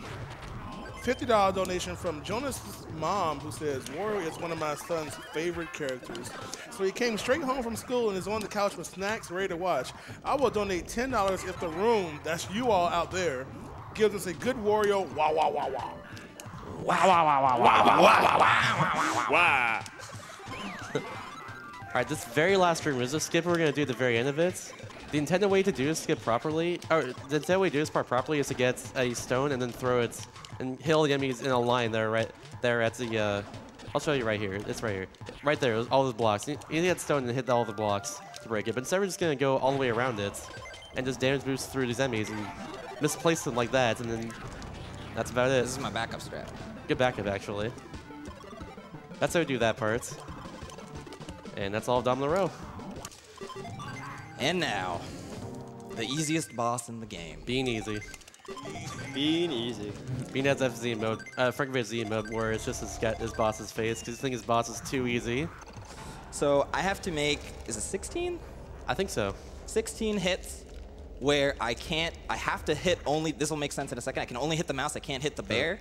$50 donation from Jonas' mom who says, Wario is one of my son's favorite characters. So he came straight home from school and is on the couch with snacks ready to watch. I will donate $10 if the room, that's you all out there, gives us a good Wario wah wah wah wah. Wow, wow, wow, wow, wow, wow, wow, wow, Wow. All right, this very last room is a skip we're gonna do at the very end of it. The intended way to do this skip properly, or the intended way to do this part properly is to get a stone and then throw it and hit all the enemies in a line there, right there at the. I'll show you right here. It's right here, right there. All those blocks. You need to get stone and hit all the blocks to break it. But instead, we're just gonna go all the way around it and just damage boost through these enemies and misplace them like that, and then that's about it. This is my backup strat. Good backup, actually. That's how we do that part. And that's all down the row. And now, the easiest boss in the game. Being easy. Being easy. Being has FZ mode, Frank Z mode, where it's just his boss's face, because I think his boss is too easy. So I have to make, is it 16? I think so. 16 hits where I have to hit only, this will make sense in a second, I can only hit the mouse, I can't hit the bear.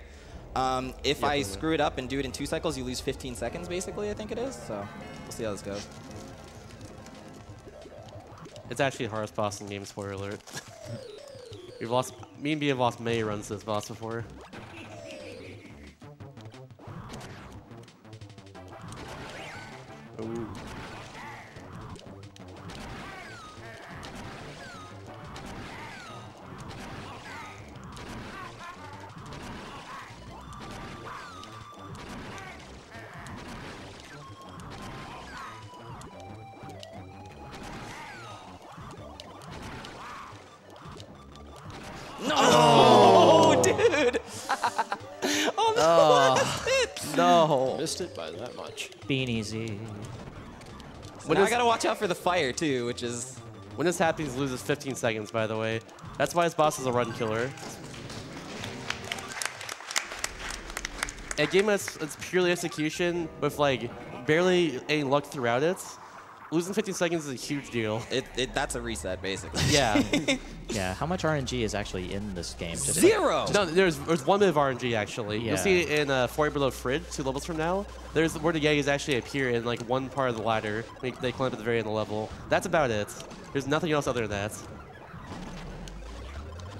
If I screw it up and do it in 2 cycles, you lose 15 seconds, basically, I think it is. So we'll see how this goes. It's actually the hardest boss in the game, spoiler alert. We've lost, me and B have lost many runs to this boss before. Ooh. No, dude! Oh no, I missed it! No. Missed it by that much. Being easy. So now I gotta watch out for the fire too, which is... When this happens, he loses 15 seconds, by the way. That's why his boss is a run killer. A game that's it's purely execution with like barely any luck throughout it. Losing 15 seconds is a huge deal. That's a reset, basically. Yeah. Yeah, how much RNG is actually in this game? Just like- 0! No, there's 1 bit of RNG actually. Yeah. You'll see it in 40 Below Fridge, 2 levels from now. There's where the Yetis actually appear in like one part of the ladder. They climb at the very end of the level. That's about it. There's nothing else other than that.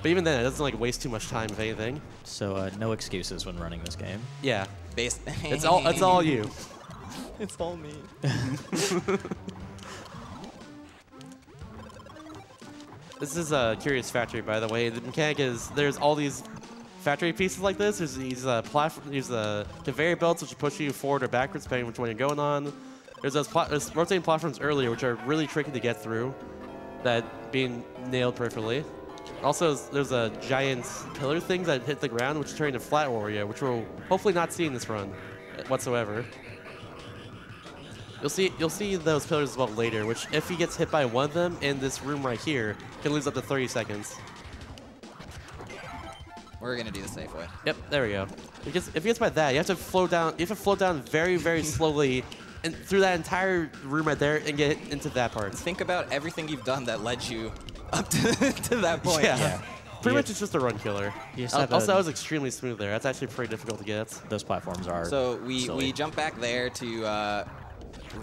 But even then, it doesn't like waste too much time, if anything. So no excuses when running this game. Yeah. It's all you. It's all me. This is a curious factory, by the way. The mechanic is there's all these factory pieces like this. There's these conveyor belts which push you forward or backwards depending on which one you're going on. There's those rotating platforms earlier which are really tricky to get through, that being nailed perfectly. Also, there's a giant pillar thing that hit the ground which turn into flat Wario, which we'll hopefully not see in this run whatsoever. You'll see those pillars as well later, which if he gets hit by one of them in this room right here, can lose up to 30 seconds. We're gonna do the safe way. Yep, there we go. Because if he gets by that, you have to float down. You have to float down very, very slowly, and through that entire room right there, and get into that part. Think about everything you've done that led you up to that point. Yeah. Pretty much, it's just a run killer. Also, that was extremely smooth there. That's actually pretty difficult to get. Those platforms are. So we jump back there to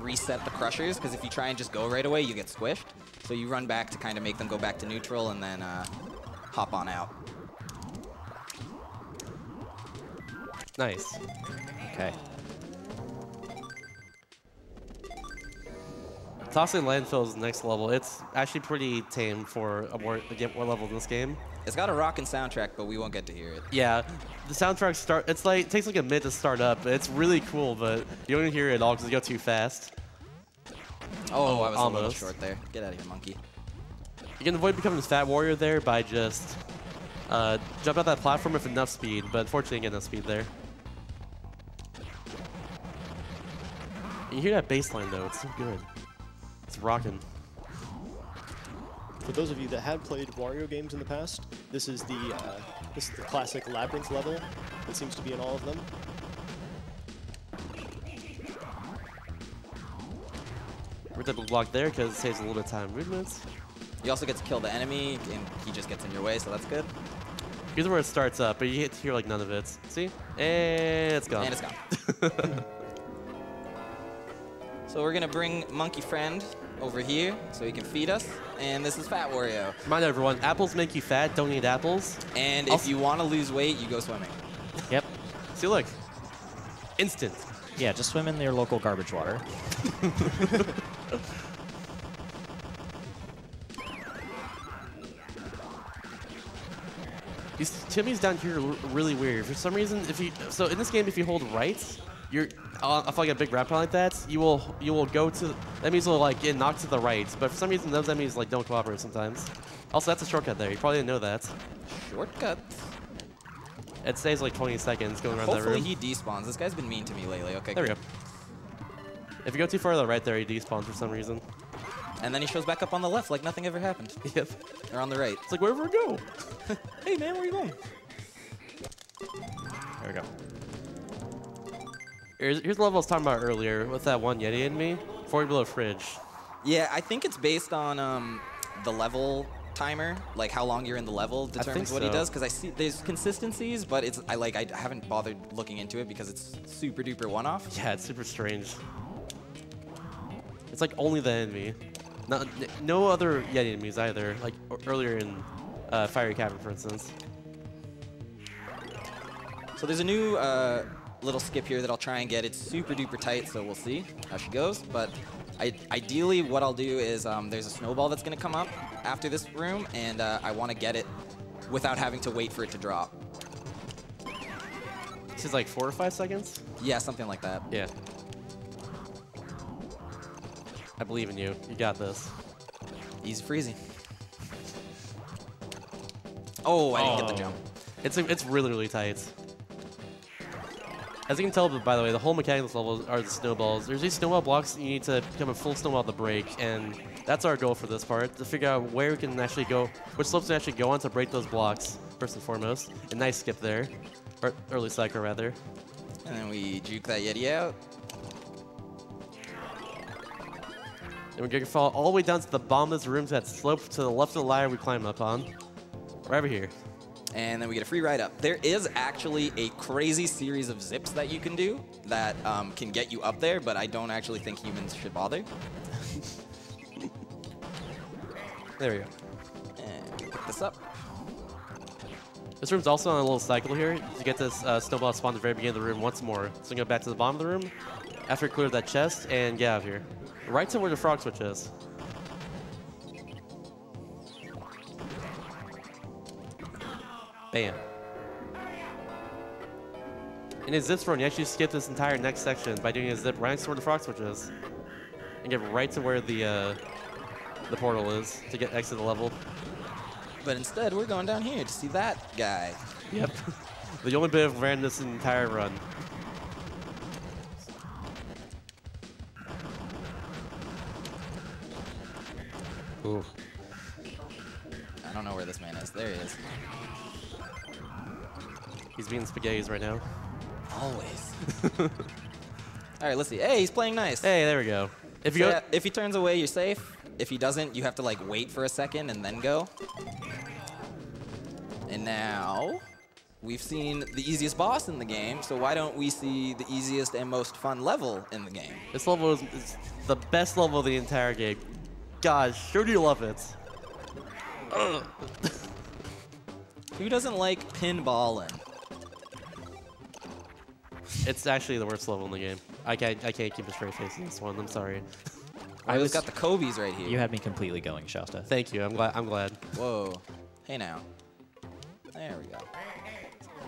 reset the crushers, because if you try and just go right away, you get squished. So you run back to kind of make them go back to neutral, and then hop on out. Nice. Okay. Tossing Landfill is the next level. It's actually pretty tame for a more level in this game. It's got a rockin' soundtrack, but we won't get to hear it. Yeah, the soundtrack it takes like a minute to start up. It's really cool, but you don't hear it at all because you go too fast. Oh, I was almost. a little short there. Get out of here, monkey. You can avoid becoming a Fat Warrior there by just jump out that platform with enough speed, but unfortunately you get enough speed there. You hear that bass line though, it's so good. It's rocking. For those of you that have played Wario games in the past, this is the classic labyrinth level that seems to be in all of them. We're double block there because it saves a little bit of time movements. You also get to kill the enemy, and he just gets in your way, so that's good. Here's where it starts up, but you hit here like none of it. See? And it's gone. And it's gone. So we're gonna bring Monkey Friend over here so he can feed us. And this is Fat Wario. Remind everyone, apples make you fat, don't eat apples. And if you want to lose weight, you go swimming. Yep. See, look. Instant. Yeah, just swim in your local garbage water. These Timmy's down here are really weird. For some reason, so in this game, if you hold right, you're off like a big rapid like that, you will go to enemies will like get knocked to the right. But for some reason, those enemies like don't cooperate sometimes. Also, that's a shortcut there. You probably didn't know that. Shortcut. It stays like 20 seconds going around that room. Hopefully he despawns. This guy's been mean to me lately. Okay. There we go. If you go too far to the right there, he despawns for some reason. And then he shows back up on the left like nothing ever happened. Yep. Or on the right. It's like, wherever we go. Hey man, where you going? There we go. Here's the level I was talking about earlier with that one Yeti in me. 40 below fridge. Yeah, I think it's based on the level timer, like how long you're in the level determines what he does. Because I see there's consistencies, but I haven't bothered looking into it because it's super duper one-off. Yeah, it's super strange. It's like only the enemy. No other Yeti enemies either, like earlier in Fiery Cavern, for instance. So there's a new little skip here that I'll try and get. It's super duper tight, so we'll see how she goes. But ideally, what I'll do is there's a snowball that's going to come up after this room, and I want to get it without having to wait for it to drop. This is like 4 or 5 seconds? Yeah, something like that. Yeah. I believe in you. You got this. Easy freezy. Oh, I didn't get the jump. It's really, really tight. As you can tell, by the way, the whole mechanic of this level are the snowballs. There's these snowball blocks, you need to become a full snowball to break, and that's our goal for this part, to figure out where we can actually go, which slopes we actually go on to break those blocks, first and foremost. A nice skip there, or early cycle, rather. And then we juke that Yeti out. And we're going to fall all the way down to the bottom of this room, to that slope to the left of the ladder we climb up on. Right over here. And then we get a free ride up. There is actually a crazy series of zips that you can do that can get you up there, but I don't actually think humans should bother. There we go. And we pick this up. This room's also on a little cycle here. To get this snowball spawn at the very beginning of the room once more. So we go back to the bottom of the room after clear that chest and get out of here. Right to where the frog switch is. Bam. In a zip run, you actually skip this entire next section by doing a zip right next to where the frog switch is. And get right to where the portal is to get exit the level. But instead, we're going down here to see that guy. Yep. The only bit of randomness in the entire run. Ooh. I don't know where this man is. There he is. He's being spaghettis right now. Always. All right, let's see. Hey, he's playing nice. Hey, there we go. If you So, go, yeah, if he turns away, you're safe. If he doesn't, you have to like wait for a second and then go. And now we've seen the easiest boss in the game, so why don't we see the easiest and most fun level in the game? this level is the best level of the entire game. God, sure do you love it. Ugh. Who doesn't like pinballing? It's actually the worst level in the game. I can't keep a straight face in this one. I'm sorry. I just got the Kobe's right here. You had me completely going, Shasta. Thank you. I'm glad. Whoa. Hey now. There we go.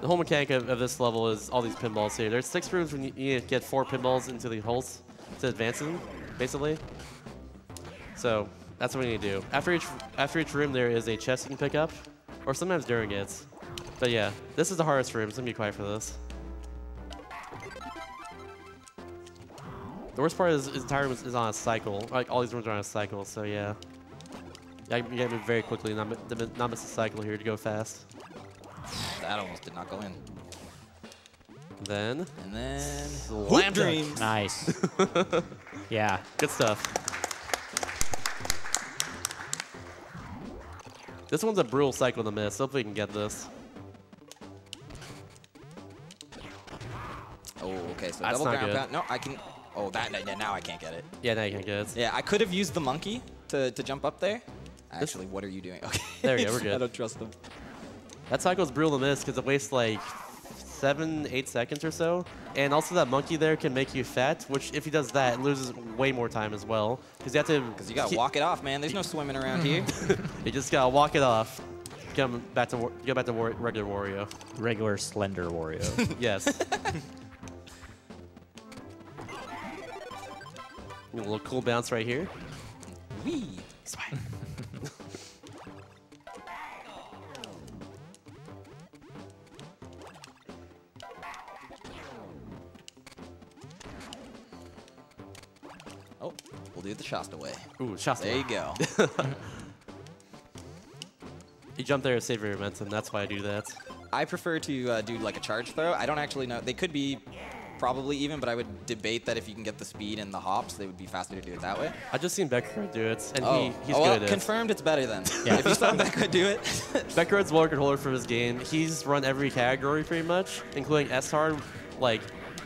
The whole mechanic of this level is all these pinballs here. There's 6 rooms when you need to get 4 pinballs into the holes to advance in, basically. So that's what we need to do. After each room, there is a chest you can pick up, or sometimes during it. But yeah, this is the hardest room, so I'm gonna be quiet for this. The worst part is the entire room is on a cycle. Like all these rooms are on a cycle, so yeah. You gotta move very quickly, not miss a cycle here to go fast. That almost did not go in. Then And then Slam Dreams. Nice. Yeah. good stuff. This one's a brutal cycle to miss. Hopefully we can get this. Oh, okay. So That's double not ground good. pound. No, I can. Oh, now I can't get it. Yeah, now you can get it. Yeah, I could have used the monkey to jump up there. Actually, what are you doing? Okay. There we go, we're I good. don't trust him. That cycle's brutal to miss because it wastes like 7-8 seconds or so. And also that monkey there can make you fat, which if he does that, it loses way more time as well. Because you have to... Because you got to walk it off, man. There's no swimming around here. You just got to walk it off. Go back to regular Wario. Regular slender Wario. Yes. A little cool bounce right here. Wee. Swag. Oh, we'll do the Shasta way. Ooh, Shasta. There you go. You jump there to save your momentum. That's why I do that. I prefer to do like a charge throw. I don't actually know. They could be probably even, but I would debate that if you can get the speed and the hops, they would be faster to do it that way. I just seen Becker do it, and he's well, good at it. confirmed it's better then. Yeah. If you saw Becker do it. Beckerod's world record holder for his game. He's run every category pretty much, including S-hard,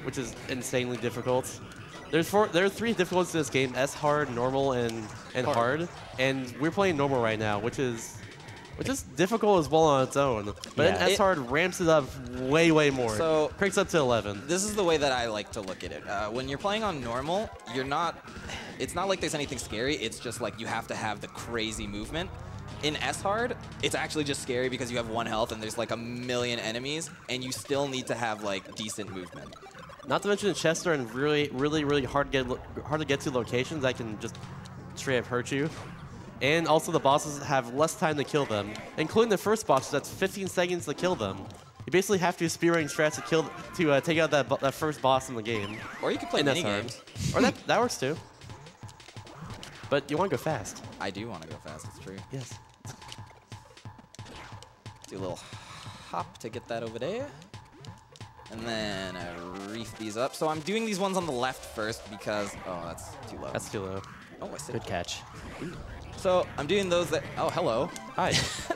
which is insanely difficult. There are 3 difficulties in this game: S-hard, normal, and hard. And we're playing normal right now, which is difficult as well on its own. But Yeah. then S-hard ramps it up way more. So Cranks up to 11. This is the way that I like to look at it. When you're playing on normal, it's not like there's anything scary. It's just like you have to have the crazy movement. In S-hard, it's actually just scary because you have 1 health and there's like a million enemies, and you still need to have like decent movement. Not to mention chests are in really hard to get to locations that can just straight up hurt you. And also the bosses have less time to kill them, including the first boss that's 15 seconds to kill them. You basically have to spearrunning strats to take out that first boss in the game. Or you could play And that's minigames. Or that works too. But you want to go fast. I do want to go fast, it's true. Yes. Do a little hop to get that over there. And then reef these up. So I'm doing these ones on the left first because, oh, that's too low. That's too low. Oh, I said Good catch. So I'm doing those that, oh, hello. Hi.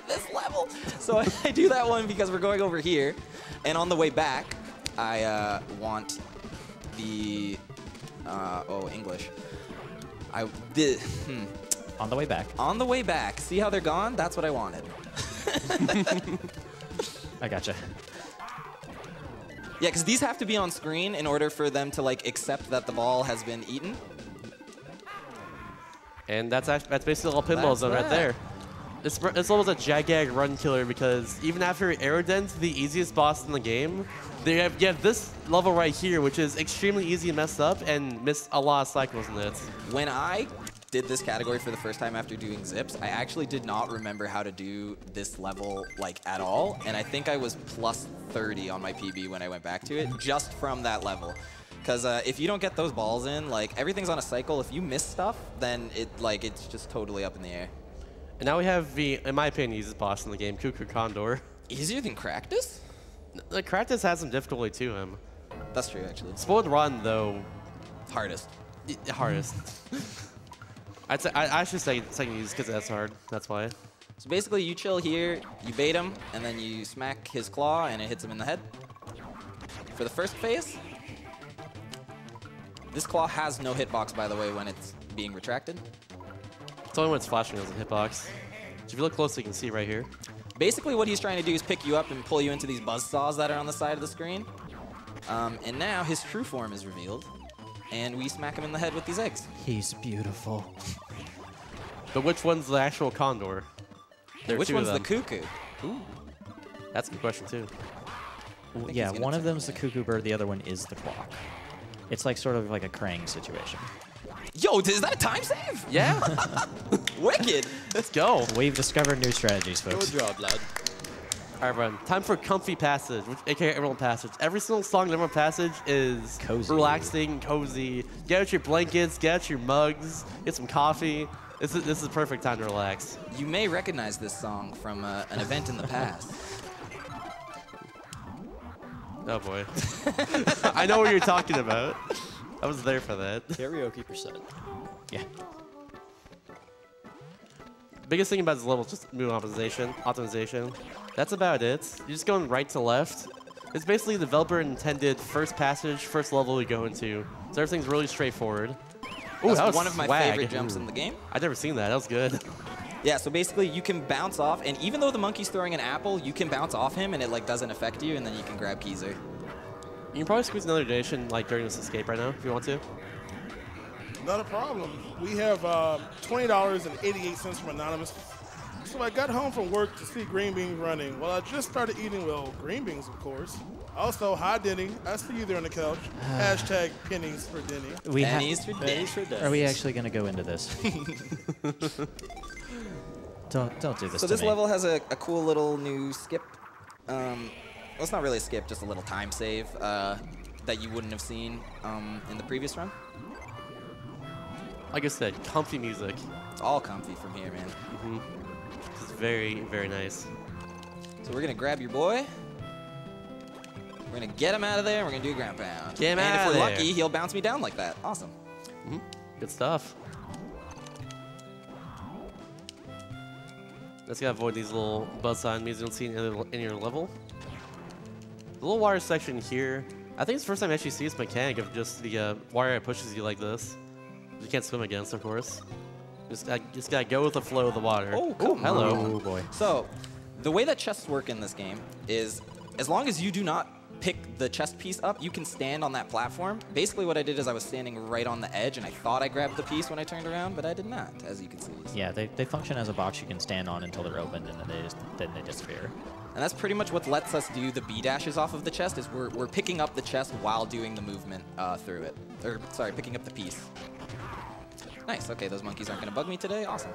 This level. So I do that one because we're going over here. And on the way back, I want the, English. I did, On the way back. On the way back. See how they're gone? That's what I wanted. I gotcha. Yeah, because these have to be on screen in order for them to like accept that the ball has been eaten. And that's basically all pinball zone right there. This level's a gigantic run killer because even after Aerodent, the easiest boss in the game, you have this level right here, which is extremely easy to mess up and miss a lot of cycles in it. When I did this category for the first time after doing zips, I actually did not remember how to do this level like at all, and I think I was plus 30 on my PB when I went back to it just from that level. Because if you don't get those balls in, like everything's on a cycle. If you miss stuff, then it's just totally up in the air. And now we have the, in my opinion, easiest boss in the game, Cuckoo Condor. Easier than Cractus? Like Cractus has some difficulty to him. That's true, actually. Spoiled Rotten though, Hardest. hardest. I should say second easiest because that's hard. That's why. So basically, you chill here, you bait him, and then you smack his claw, and it hits him in the head. For the first phase, this claw has no hitbox, by the way, when it's being retracted. It's only when it's flashing as a hitbox. So if you look closely, you can see right here. Basically, what he's trying to do is pick you up and pull you into these buzzsaws that are on the side of the screen. And now his true form is revealed, and we smack him in the head with these eggs. He's beautiful. But which one's the actual condor? There are Which two of one's the them. cuckoo? Ooh, that's a good question too. Yeah, he's gonna one of check them's the that. cuckoo bird, the other one is the clock. It's like sort of like a Krang situation. Yo, is that a time save? Yeah, Wicked. let's go. We've discovered new strategies, folks. job, lad. All right, everyone. Time for Comfy Passage, which, aka Emerald Passage. Every single song in Emerald Passage is Cozy. relaxing, cozy. Get out your blankets, get out your mugs, get some coffee. This is the perfect time to relax. You may recognize this song from an event in the past. Oh boy. I know what you're talking about. I was there for that. Karaoke percent. Yeah. Biggest thing about this level is just move optimization. That's about it. You're just going right to left. It's basically the developer intended first passage, first level we go into. So everything's really straightforward. Ooh, That's that was one of my swag. favorite jumps in the game. I've never seen that. That was good. Yeah, so basically you can bounce off, and even though the monkey's throwing an apple, you can bounce off him and it like doesn't affect you, and then you can grab Keezer. You can probably squeeze another donation like during this escape right now if you want to. Not a problem. We have $20.88 from Anonymous. So I got home from work to see green beans running. Well, I just started eating, well, green beans, of course. Also, hi, Denny. I see you there on the couch. Hashtag pennies for Denny. Pennies for days. Are we actually going to go into this? don't do this So to this me. level has a cool little new skip. Well, it's not really a skip, just a little time save that you wouldn't have seen in the previous run. Like I said, comfy music. It's all comfy from here, man. It's very, very nice. So we're gonna grab your boy. We're gonna get him out of there, and we're gonna do a ground pound. Get him and out if of we're there. lucky, he'll bounce me down like that. Awesome. Good stuff. Just gotta avoid these little buzz sign means you don't see in your level. The little water section here, I think it's the first time I actually see this mechanic of just the Wario pushes you like this. You can't swim against, of course. Just gotta go with the flow of the water. Oh, come hello. Oh, boy. So, the way that chests work in this game is, as long as you do not pick the chest piece up, you can stand on that platform. Basically what I did is I was standing right on the edge, and I thought I grabbed the piece when I turned around, but I did not, as you can see. Yeah, they function as a box you can stand on until they're opened, and then they disappear. And that's pretty much what lets us do the B dashes off of the chest, is we're picking up the chest while doing the movement through it. Or, sorry, picking up the piece. Nice, okay, those monkeys aren't gonna bug me today, awesome.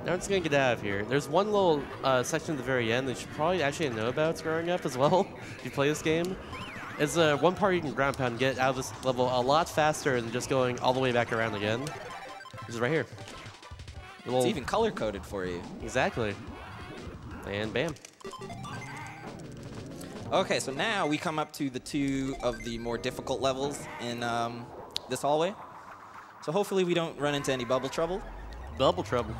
Now I'm just gonna get out of here. There's one little section at the very end that you should probably actually know about growing up as well, if you play this game. It's one part you can ground pound and get out of this level a lot faster than just going all the way back around again. Which is right here. It's even color-coded for you. Exactly. And bam. Okay, so now we come up to the two of the more difficult levels in this hallway. So hopefully we don't run into any bubble trouble. Double trouble.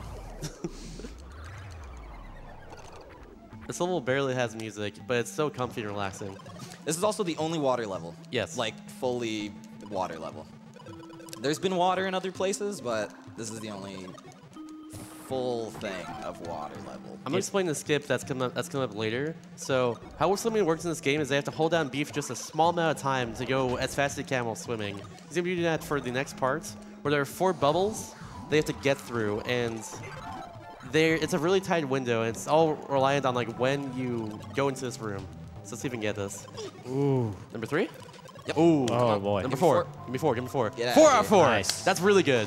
This level barely has music, but it's so comfy and relaxing. This is also the only water level. Yes. Like, fully water level. There's been water in other places, but this is the only full thing of water level. I'm going to explain the skip that's coming up later. So how swimming works in this game is they have to hold down B for just a small amount of time to go as fast as they can while swimming. He's going to be doing that for the next part, where there are 4 bubbles they have to get through, and it's a really tight window, and it's all reliant on like when you go into this room. So let's see if we can get this. Ooh. Number 3? Yep. Ooh. Oh, boy. Number 4. Give me 4. Give me 4. Get out 4 of out of here. 4. Nice. That's really good.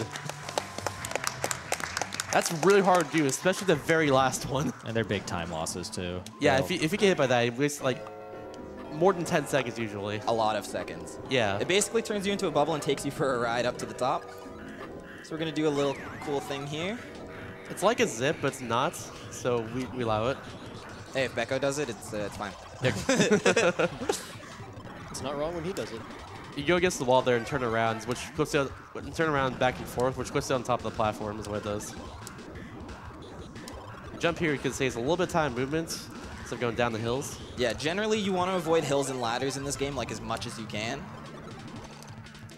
That's really hard to do, especially the very last one. And they're big time losses, too. Yeah, They'll- if you get hit by that, it wastes like more than 10 seconds usually. A lot of seconds. Yeah. It basically turns you into a bubble and takes you for a ride up to the top. So we're gonna do a little cool thing here. It's like a zip, but it's not, so we allow it. Hey, if Becco does it, it's fine. It's not wrong when he does it. You go against the wall there and turn around, which puts you turn around back and forth, which puts you on top of the platform is what it does. Jump here, you can save a little bit of time movement instead of going down the hills. Yeah, generally you want to avoid hills and ladders in this game like as much as you can.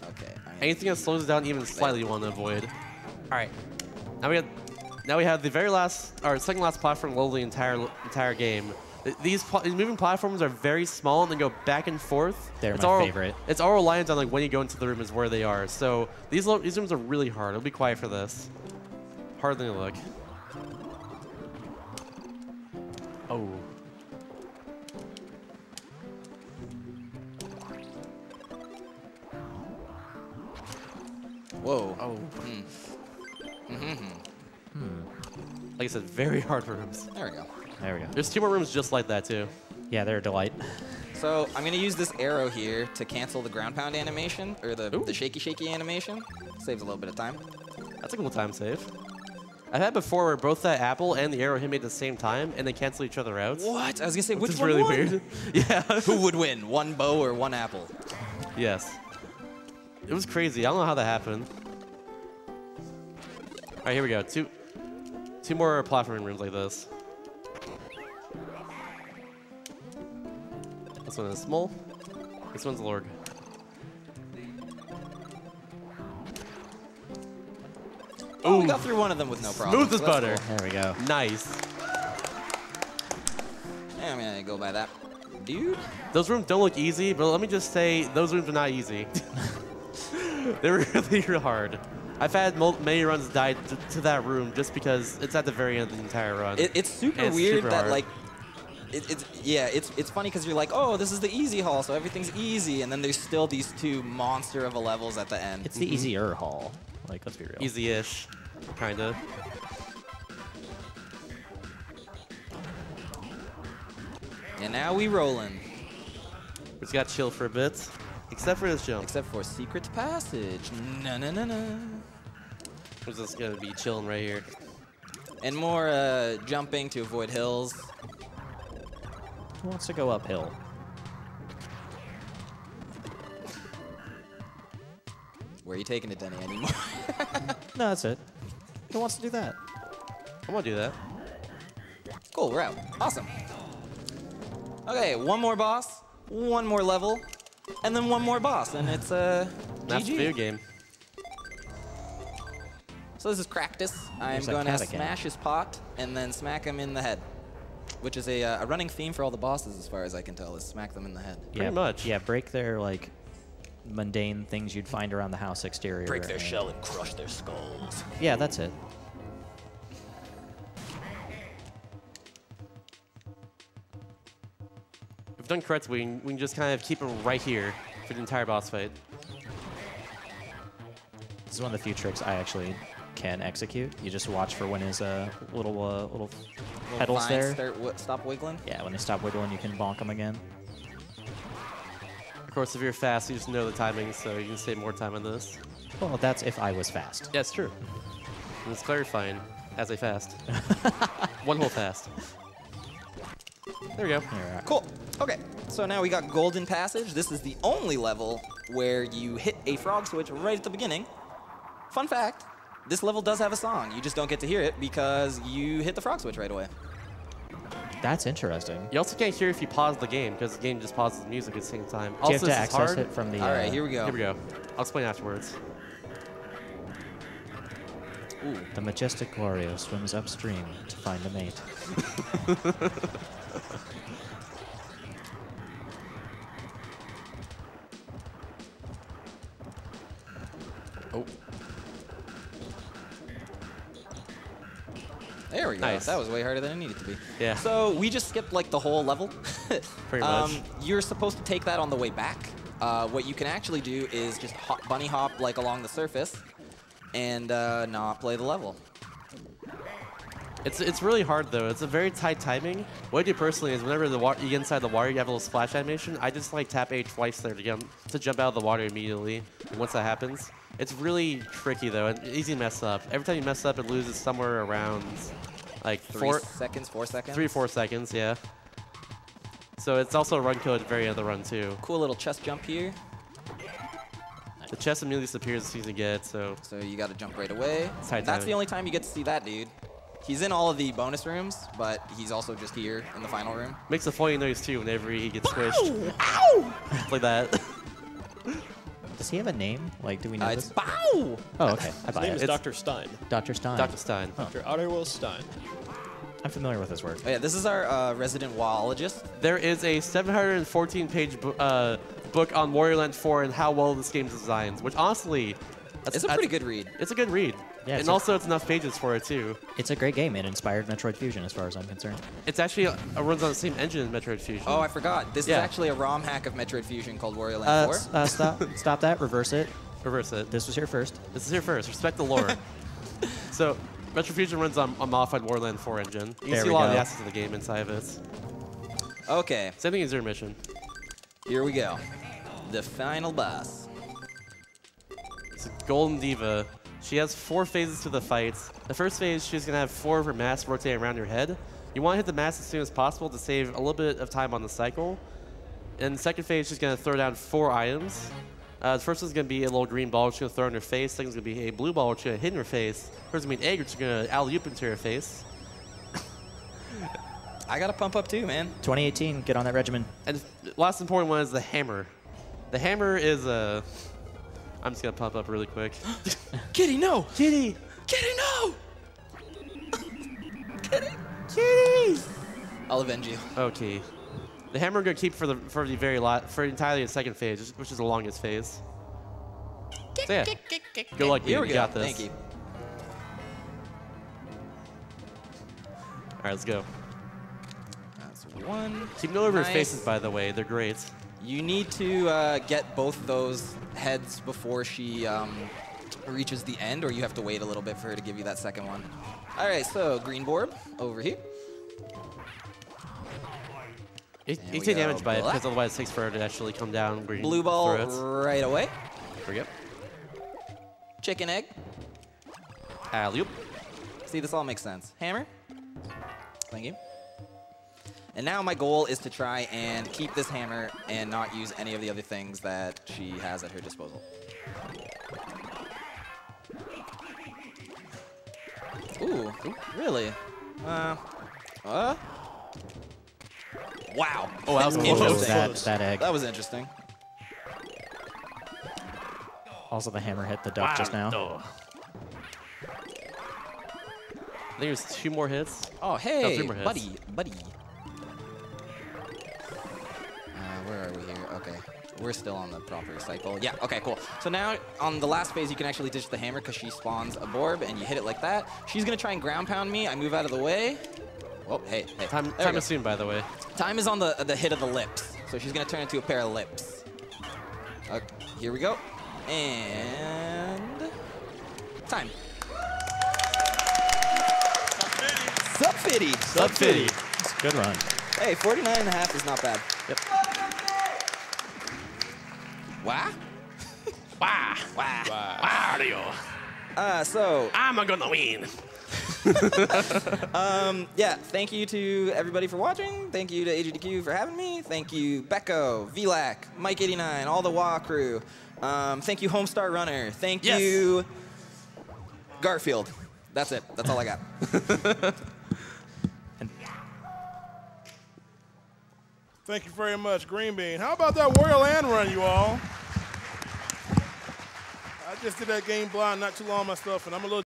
Okay. Anything that slows it down even slightly you want to avoid. All right, now we have the very last, or second last platform level of the entire game. These moving platforms are very small and they go back and forth. They're my favorite. It's all reliant on like when you go into the room is where they are. So these rooms are really hard. It'll be quiet for this. Harder than you look. Oh. Whoa. Oh. Like I said, very hard rooms. There we go. There we go. There's 2 more rooms just like that too. Yeah, they're a delight. So I'm gonna use this arrow here to cancel the ground pound animation, or the shaky animation. Saves a little bit of time. That's a cool time save. I've had before where both that apple and the arrow hit me at the same time, and they cancel each other out. What? I was gonna say, which is one really won? weird. Yeah. Who would win, one bow or one apple? Yes. It was crazy. I don't know how that happened. All right, here we go. Two more platforming rooms like this. This one is small. This one's Lorg. Oh, we got through one of them with no problem. Smooth as butter. There we go. Nice. Yeah, I'm gonna go by that. Dude. Those rooms don't look easy, but let me just say, those rooms are not easy. They're really hard. I've had many runs die to that room just because it's at the very end of the entire run. It's super weird that like, it's funny because you're like, oh, this is the easy hall, so everything's easy, and then there's still these two monster of a levels at the end. It's the easier hall. Like, let's be real. Easy-ish, kinda. And now we rolling. We just got chill for a bit, except for this jump. Except for secret passage. No. We're just gonna be chilling right here. And more jumping to avoid hills. Who wants to go uphill? Where are you taking it, Denny, anymore? No, that's it. Who wants to do that? I'm gonna do that. Cool, we're out. Awesome. Okay, one more boss, one more level, and then one more boss, and it's That's the GG. video game. So this is Cractus. I'm There's a going to cat again. smash his pot and then smack him in the head, which is a running theme for all the bosses, as far as I can tell, is smack them in the head. Yeah, much. Yeah, break their, like, mundane things you'd find around the house exterior. Break their shell and crush their skulls. Yeah, that's it. If done correctly, we can just kind of keep him right here for the entire boss fight. This is one of the few tricks I actually can execute. You just watch for when his little pedals Vines there. stop wiggling. Yeah, when they stop wiggling, you can bonk them again. Of course, if you're fast, you just know the timing, so you can save more time on this. Well, that's if I was fast. Yeah, it's true. And it's clarifying as a fast. One whole fast. There we go. Cool. Okay, so now we got Golden Passage. This is the only level where you hit a frog switch right at the beginning. Fun fact, this level does have a song. You just don't get to hear it because you hit the frog switch right away. That's interesting. You also can't hear if you pause the game, because the game just pauses the music at the same time. Do you Also, have to this is access hard. it from the... All right, here we go. Here we go. I'll explain afterwards. Ooh. The majestic Wario swims upstream to find a mate. Oh. There we go. Nice. That was way harder than it needed to be. Yeah. So we just skipped like the whole level. Pretty much. You're supposed to take that on the way back. What you can actually do is just bunny hop like along the surface and not play the level. It's really hard though. It's a very tight timing. What I do personally is whenever you get inside the water, you have a little splash animation. I just like tap A twice there to jump out of the water immediately. And once that happens, it's really tricky though and easy to mess up. Every time you mess up, it loses somewhere around like 4 seconds, 4 seconds. 3 or 4 seconds, yeah. So it's also a run code at the very end of the run too. Cool little chest jump here. The chest immediately disappears as soon as you get it, so you got to jump right away. tight That's timing. the only time you get to see that dude. He's in all of the bonus rooms, but he's also just here in the final room. Makes a funny noise too whenever he gets squished. Ow! Like that. Does he have a name? Like, do we know It's this? Bow! Oh, okay. I His buy name it. is Dr. Stein. Dr. Stein. Dr. Stein. Dr. Otto Stein. I'm familiar with his work. Oh, yeah, this is our resident wallologist. There is a 714-page book on Wario Land 4 and how well this game's designed, which honestly... It's a pretty good read. It's a good read. Yeah, and also it's enough pages for it too. It's a great game. It inspired Metroid Fusion as far as I'm concerned. It's actually runs on the same engine as Metroid Fusion. Oh, I forgot. This is Yeah. actually a ROM hack of Metroid Fusion called Wario Land 4. Stop that. Reverse it. Reverse it. This was here first. This is here first. Respect the lore. So, Metroid Fusion runs on a modified Wario Land 4 engine. You can There see we a lot of go. the assets of the game inside of it. Okay, Same thing as your mission. here we go. The final boss. It's a Golden Diva. She has 4 phases to the fight. The first phase, she's going to have 4 of her masks rotating around her head. You want to hit the mask as soon as possible to save a little bit of time on the cycle. In the second phase, she's going to throw down 4 items. The first one's going to be a little green ball which you're going to throw in your face. Second's going to be a blue ball which you're going to hit in your face. Third's going to be an egg which you're going to alley-oop into your face. I got to pump up too, man. 2018, get on that regimen. And the last important one is the hammer. The hammer is a... I'm just going to pump up really quick. Kitty, no! Kitty! Kitty, no! Kitty! Kitty! I'll avenge you. Okay. The hammer we're going to keep for entirely the second phase, which is the longest phase. So yeah. Good luck, Here we you go. got this. Thank you. All right, let's go. That's one. Keep note of her Nice. faces, by the way. They're great. You need to get both those heads before she reaches the end, or you have to wait a little bit for her to give you that second one. All right, so green board over here. You we take go damage by it, black. because otherwise it takes forever to actually come down. Green Blue ball through it. right away. There we go. Chicken egg. Alley-oop. See, this all makes sense. Hammer. Thank you. And now my goal is to try and keep this hammer and not use any of the other things that she has at her disposal. Ooh, really? Wow. Oh, that was That's close. interesting. That egg. That was interesting. Also, the hammer hit the duck just now. I think it was 2 more hits. Oh, hey, 3 more hits. buddy. Where are we here? Okay. We're still on the proper cycle. Yeah, okay, cool. So now on the last phase, you can actually ditch the hammer because she spawns a Borb, and you hit it like that. She's going to try and ground pound me. I move out of the way. Oh, hey. Time There we go. is soon, by the way. Time is on the hit of the lips. So she's going to turn into a pair of lips. Here we go. And time. Sub-50. Sub-50. It's a good run. Hey, 49.5 is not bad. Yep. Wah? Wow. Wah. Wario. So, I'm gonna win. yeah, thank you to everybody for watching. Thank you to AGDQ for having me. Thank you, Becco, VLAC, Mike89, all the WA crew. Thank you, Homestar Runner. Thank you, Garfield. That's it. That's all I got. Thank you very much, Green Bean. How about that Wario Land run, you all? I just did that game blind not too long myself, and I'm a little